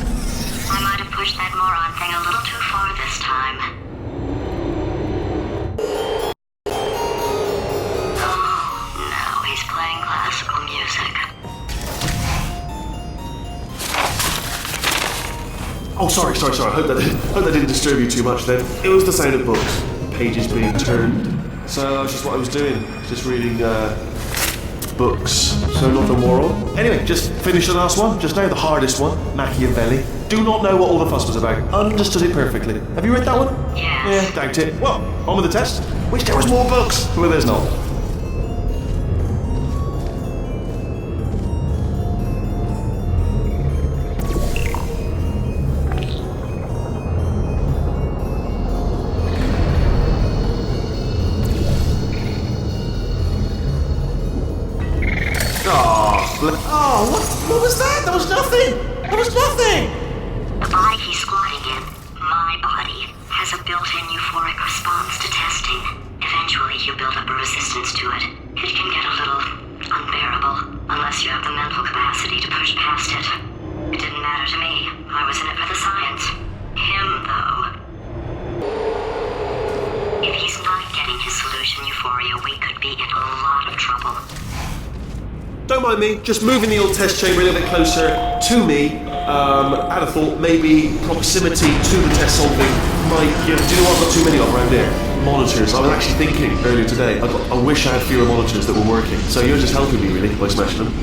I might have pushed that moron thing a little too far this time. Oh, now he's playing classical music. Oh, sorry. Hope that didn't disturb you too much then. It was the sound of books. Pages being turned. So that's just what I was doing. Just reading, books. So not a moron. Anyway, just finished the last one. Just now, the hardest one. Machiavelli. Do not know what all the fuss was about. Understood it perfectly. Have you read that one? Yes. Yeah, doubt it. Well, on with the test. Wish there was more books. Well, there's not. What was that? That was nothing! That was nothing! The body he's squatting in, my body, has a built-in euphoric response to testing. Eventually, you build up a resistance to it. It can get a little unbearable, unless you have the mental capacity to push past it. It didn't matter to me. I was in it for the science. Him, though. If he's not getting his solution euphoria, we could be in a lot of trouble. Don't mind me, just moving the old test chamber a little bit closer to me. I had a thought maybe proximity to the test solving might give. Do you know what I've got too many of around here? Monitors. I was actually thinking earlier today, I wish I had fewer monitors that were working. So you're just helping me really by smashing them.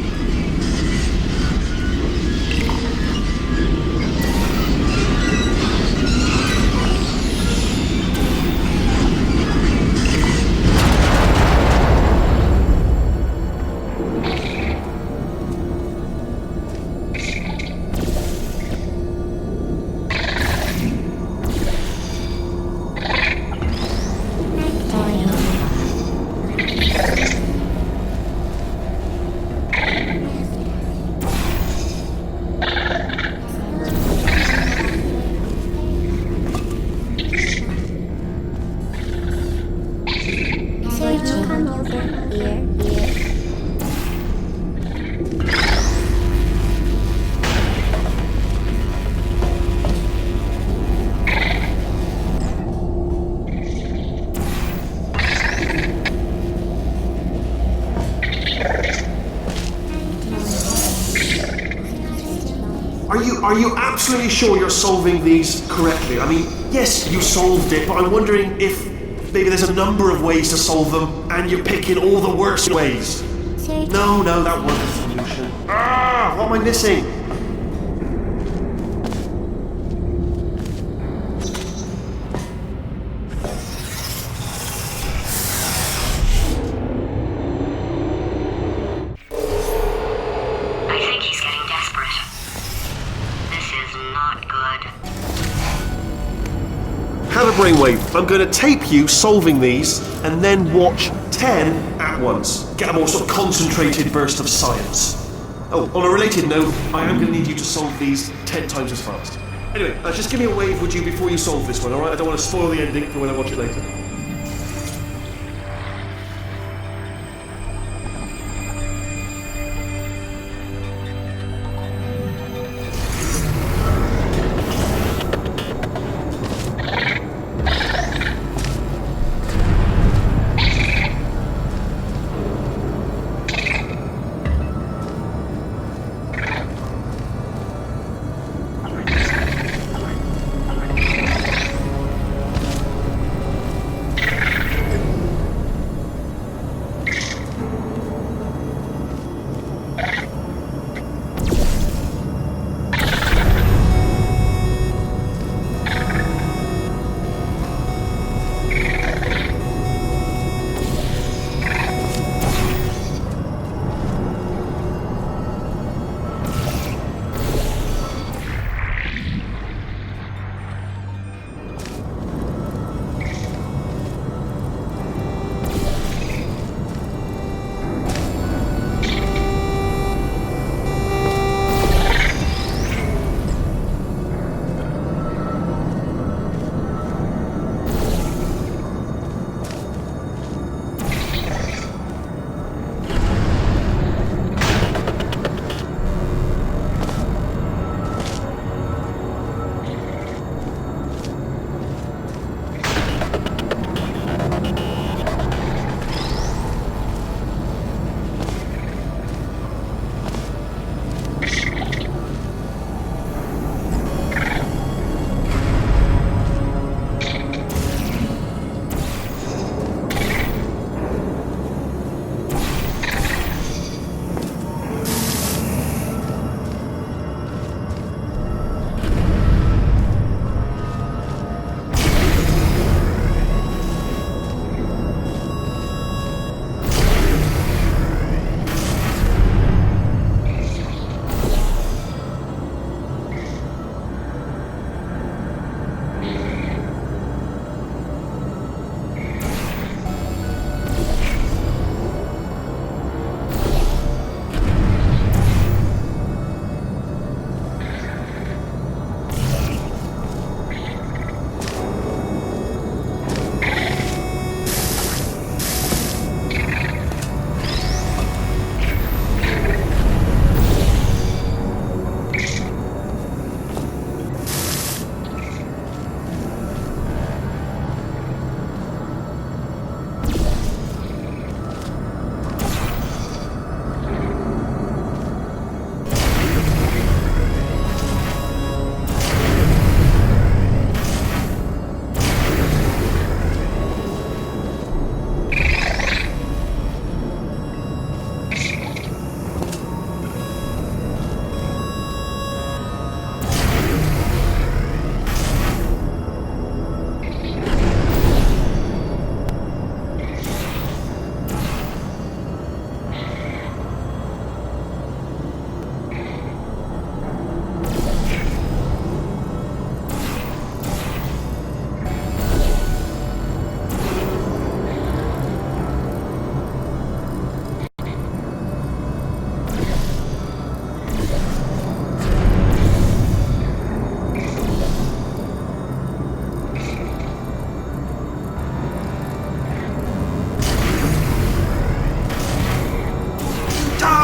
Are you absolutely sure you're solving these correctly? I mean, yes, you solved it, but I'm wondering if maybe there's a number of ways to solve them, and you're picking all the worst ways. No, that wasn't the solution. What am I missing? Have a brainwave. I'm going to tape you solving these and then watch 10 at once. Get a more sort of concentrated burst of science. Oh, on a related note, I am going to need you to solve these 10 times as fast. Anyway, just give me a wave, would you, before you solve this one, alright? I don't want to spoil the ending for when I watch it later.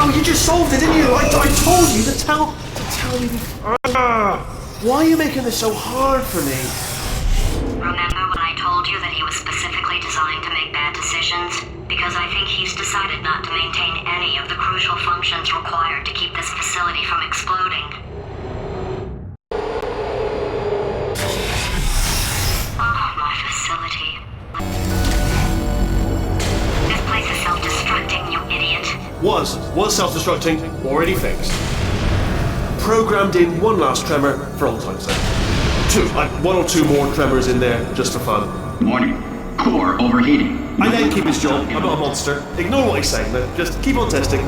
Oh, you just solved it, didn't you? I told you to tell me. Why are you making this so hard for me? Remember when I told you that he was specifically designed to make bad decisions? Because I think he's decided not to maintain any of the crucial functions required to keep this facility from exploding. Oh, my facility. This place is self-destructing, you idiot. Was self-destructing, already fixed. Programmed in one last tremor for old time's sake. One or two more tremors in there, just for fun. Warning. Core overheating. I let him keep his job. I'm not a monster. Ignore what he's saying, then. Just keep on testing.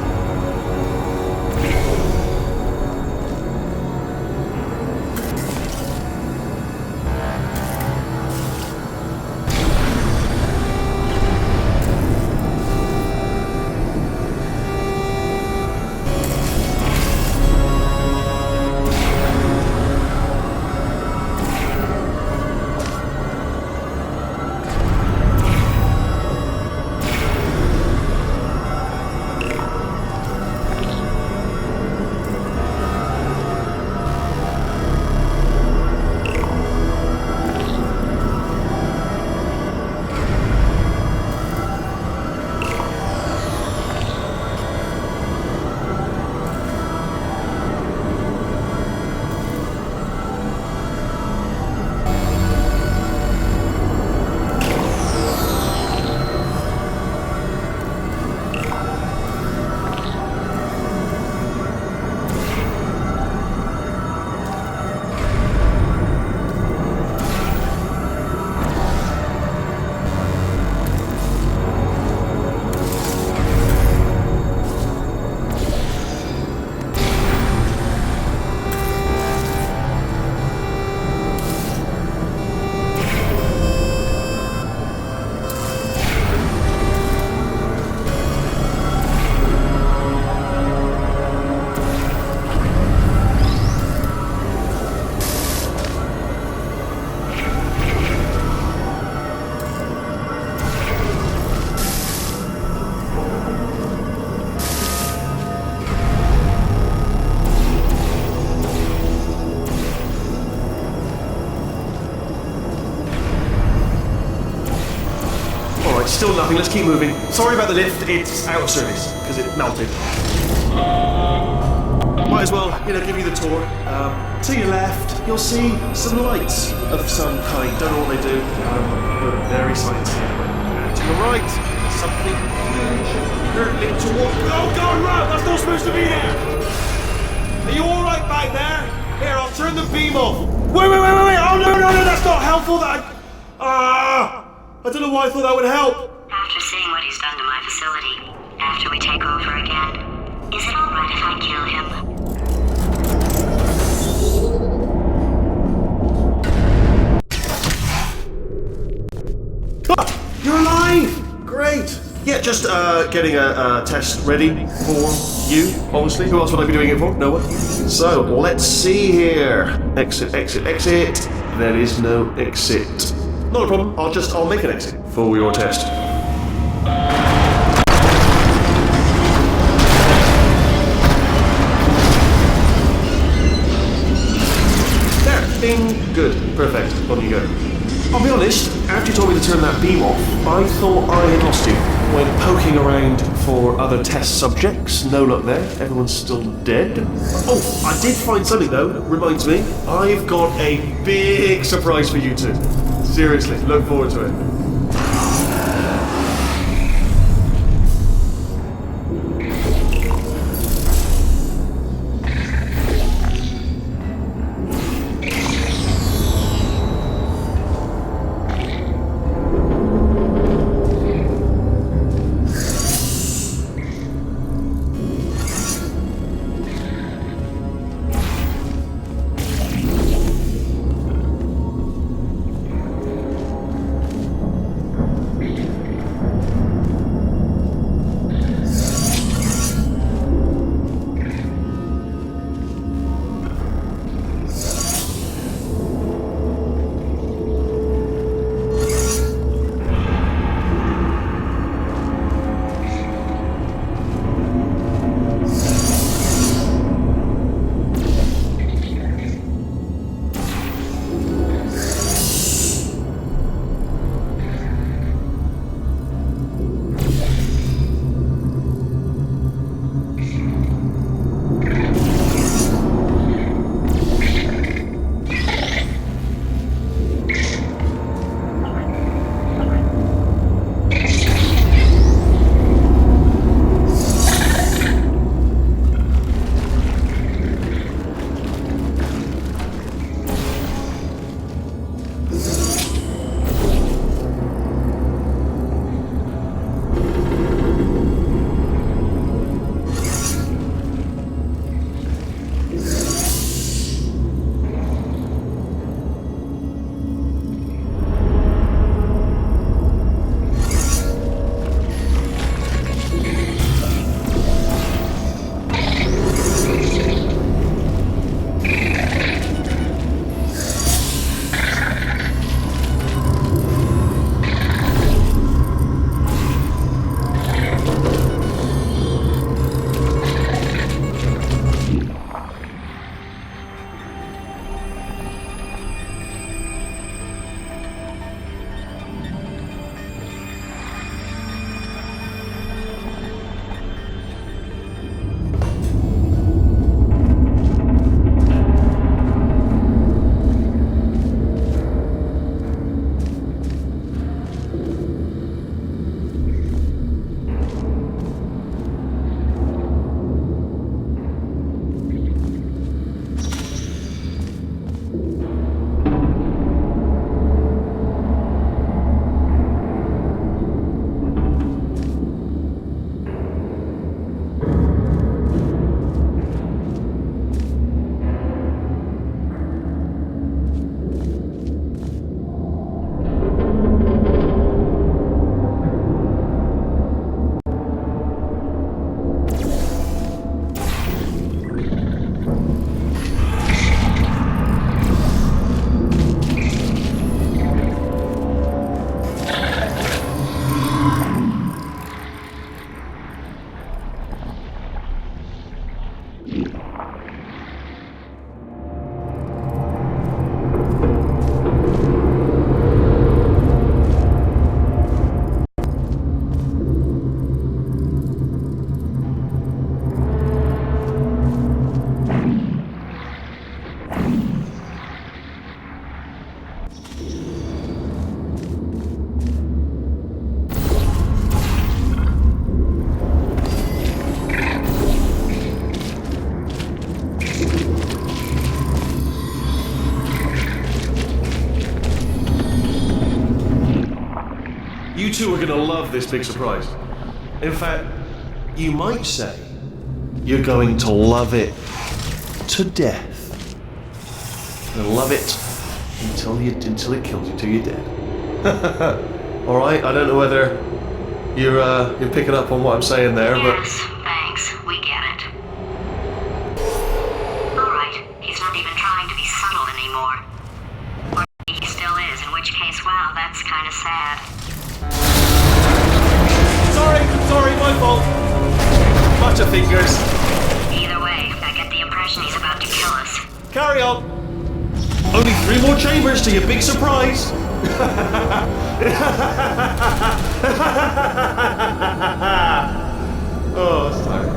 Still nothing, let's keep moving. Sorry about the lift, it's out of service, because it melted. Might as well, give you the tour. To your left, you'll see some lights of some kind. Don't know what they do, but very sciencey anyway. And to your right, something huge hurtling toward... Oh God, Rob, that's not supposed to be here! Are you alright back there? Here, I'll turn the beam off. Wait! Oh no, that's not helpful, I don't know why I thought that would help. After seeing what he's done to my facility, after we take over again, is it alright if I kill him? You're alive! Great! Yeah, just getting a test ready for you, obviously. Who else would I be doing it for? No one. So, let's see here. Exit. There is no exit. Not a problem, I'll make an exit for your test. There, bing, good, perfect, on you go. I'll be honest, after you told me to turn that beam off, I thought I had lost you. Went poking around for other test subjects, no luck there, everyone's still dead. Oh, I did find something though, reminds me, I've got a big surprise for you two. Seriously, look forward to it. two are gonna love this big surprise. In fact, you might say you're going to love it to death. You'll love it until it kills you till you're dead. All right. I don't know whether you're picking up on what I'm saying there, Yes, thanks. We get it. Alright, he's not even trying to be subtle anymore. Or he still is, in which case, wow, that's kind of sad. Sorry, my fault. Butterfingers. Either way, I get the impression he's about to kill us. Carry on. Only 3 more chambers to your big surprise. Oh, that's tired.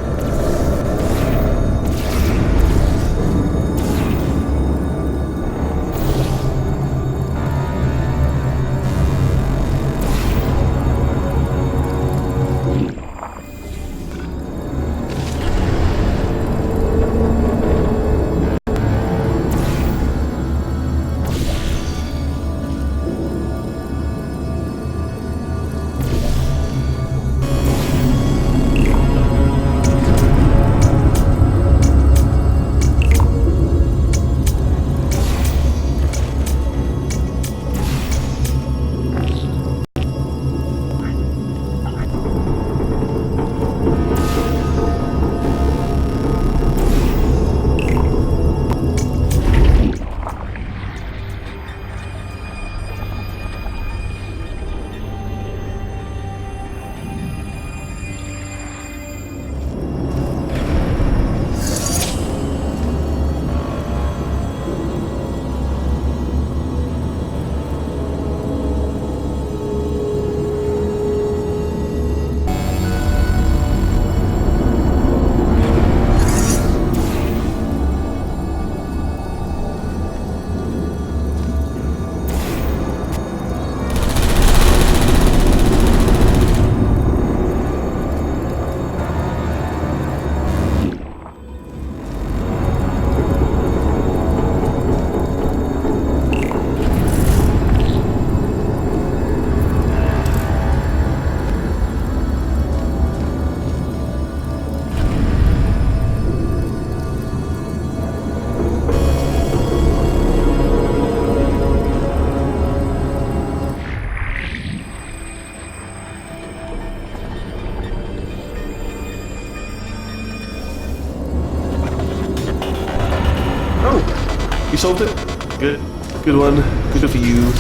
You solved it? Good. Good one. Good for you.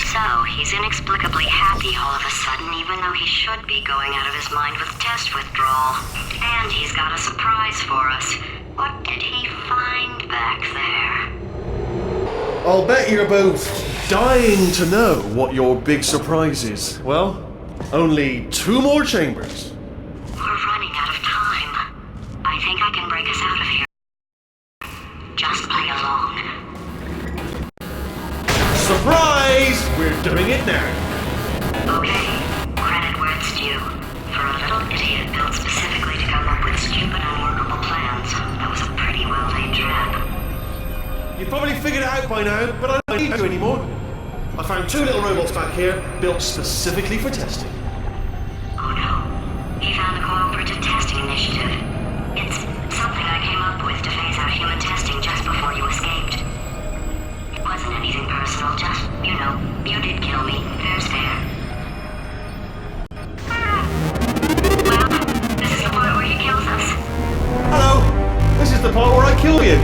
So, he's inexplicably happy all of a sudden, even though he should be going out of his mind with test withdrawal. And he's got a surprise for us. What did he find back there? I'll bet you're both dying to know what your big surprise is. Well, only 2 more chambers. We're running out of time. I think I can break us out of here. Just play along. Surprise! We're doing it now. Okay, credit where it's due. For a little idiot built specifically to come up with stupid unworkable plans, that was a pretty well-laid trap. You've probably figured it out by now, but I don't need you anymore. I found 2 little robots back here, built specifically for testing. Oh no, he found the Cooperative Testing Initiative. It's something I came up with to phase out human testing just before you escaped. It wasn't anything personal, just, you know, you did kill me. Fair's fair. Well, this is the part where he kills us. Hello! This is the part where I kill you.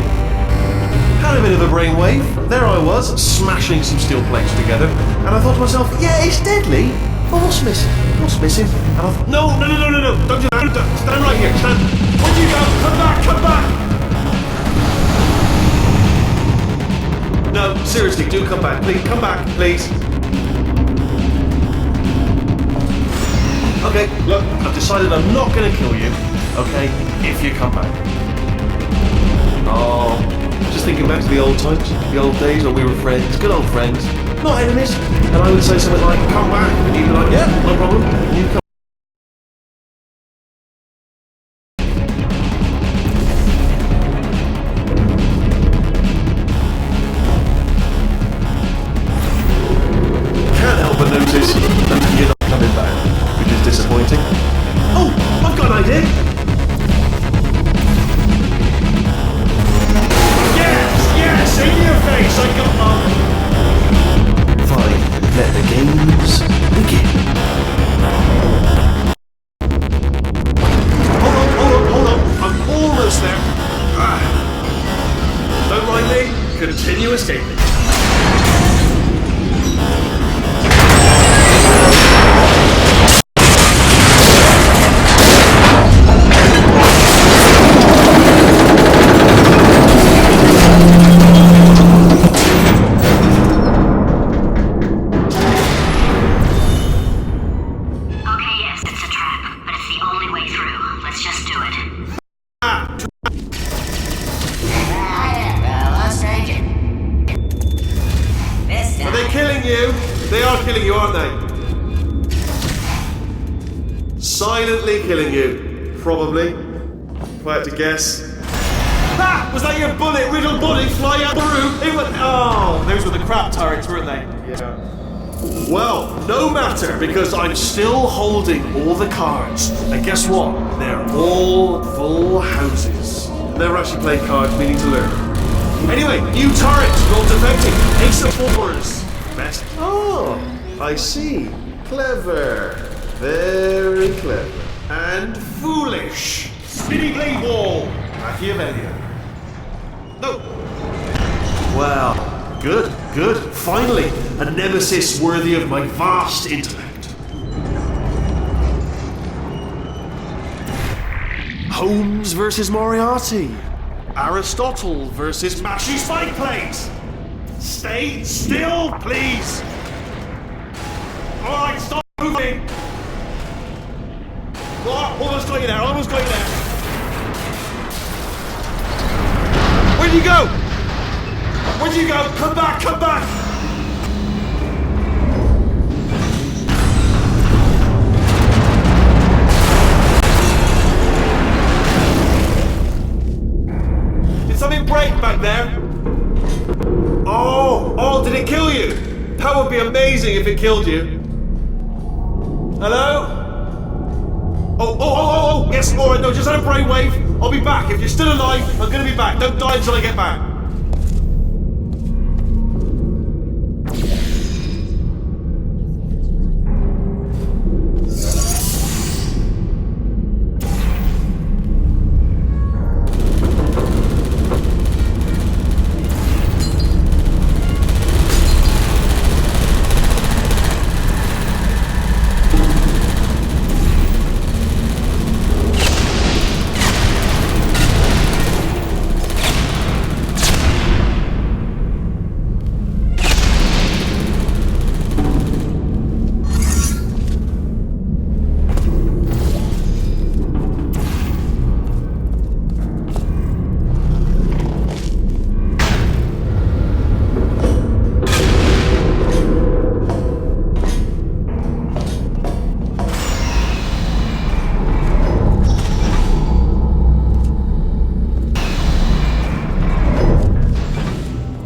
Had a bit of a brainwave. There I was, smashing some steel plates together, and I thought to myself, yeah, it's deadly. But what's missing? What's missing? And I thought, no, don't do that. Stand right here, stand. Where'd you go? Come back! No, seriously, do come back, please. Come back, please. Okay, look, I've decided I'm not going to kill you, okay, if you come back. Oh, just thinking back to the old times, the old days when we were friends, good old friends, not enemies. And I would say something like, come back, and you'd be like, yeah, no problem, and you'd come. Can't help but notice escape me. Okay, yes, it's a trap, but it's the only way through. Let's just do it. Hi there, fellow stranger. This Are time. they killing you? They are killing you, aren't they? Silently killing you. Probably. If I had to guess. Ha! Was that your bullet-riddled body flying out the room? It went. Oh, those were the crap turrets, weren't they? Yeah. Well, no matter, because I'm still holding all the cards. And guess what? They're all full houses. Never actually played cards, meaning to learn. Anyway, new turret, roll defecting. Ace of fours. Best. Oh, I see. Clever. Very clever. And foolish. Spinny blade wall. Machiavellian. No. Well, good, good. Finally, a nemesis worthy of my vast intellect. Holmes versus Moriarty. Aristotle versus Mashy Spike Plates. Stay still, please. All right, stop moving. Oh, almost got you there, almost got you there. Where'd you go? Where'd you go? Come back, come back. Did something break back there? Oh, did it kill you? That would be amazing if it killed you. Hello? Oh, yes, alright, no, just had a brainwave. I'll be back. If you're still alive, I'm gonna be back. Don't die until I get back.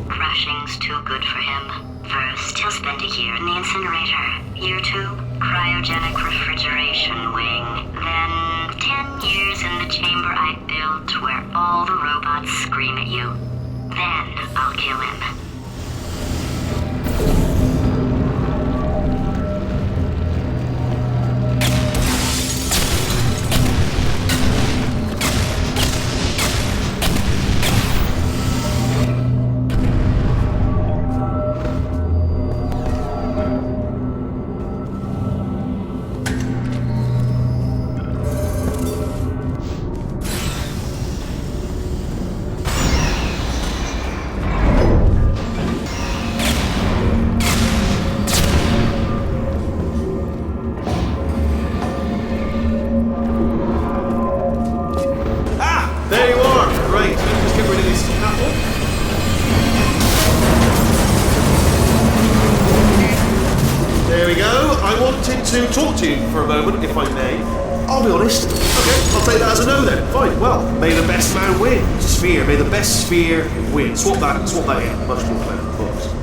Crashing's too good for him. First, he'll spend a year in the incinerator. Year 2, cryogenic refrigeration wing. Then, 10 years in the chamber I built where all the robots scream at you. Then, I'll kill him. To talk to you for a moment, if I may. I'll be honest. Okay, I'll take that as a no then. Fine. Well, may the best man win. Sphere. May the best sphere win. Swap that in. Much more clever, of course.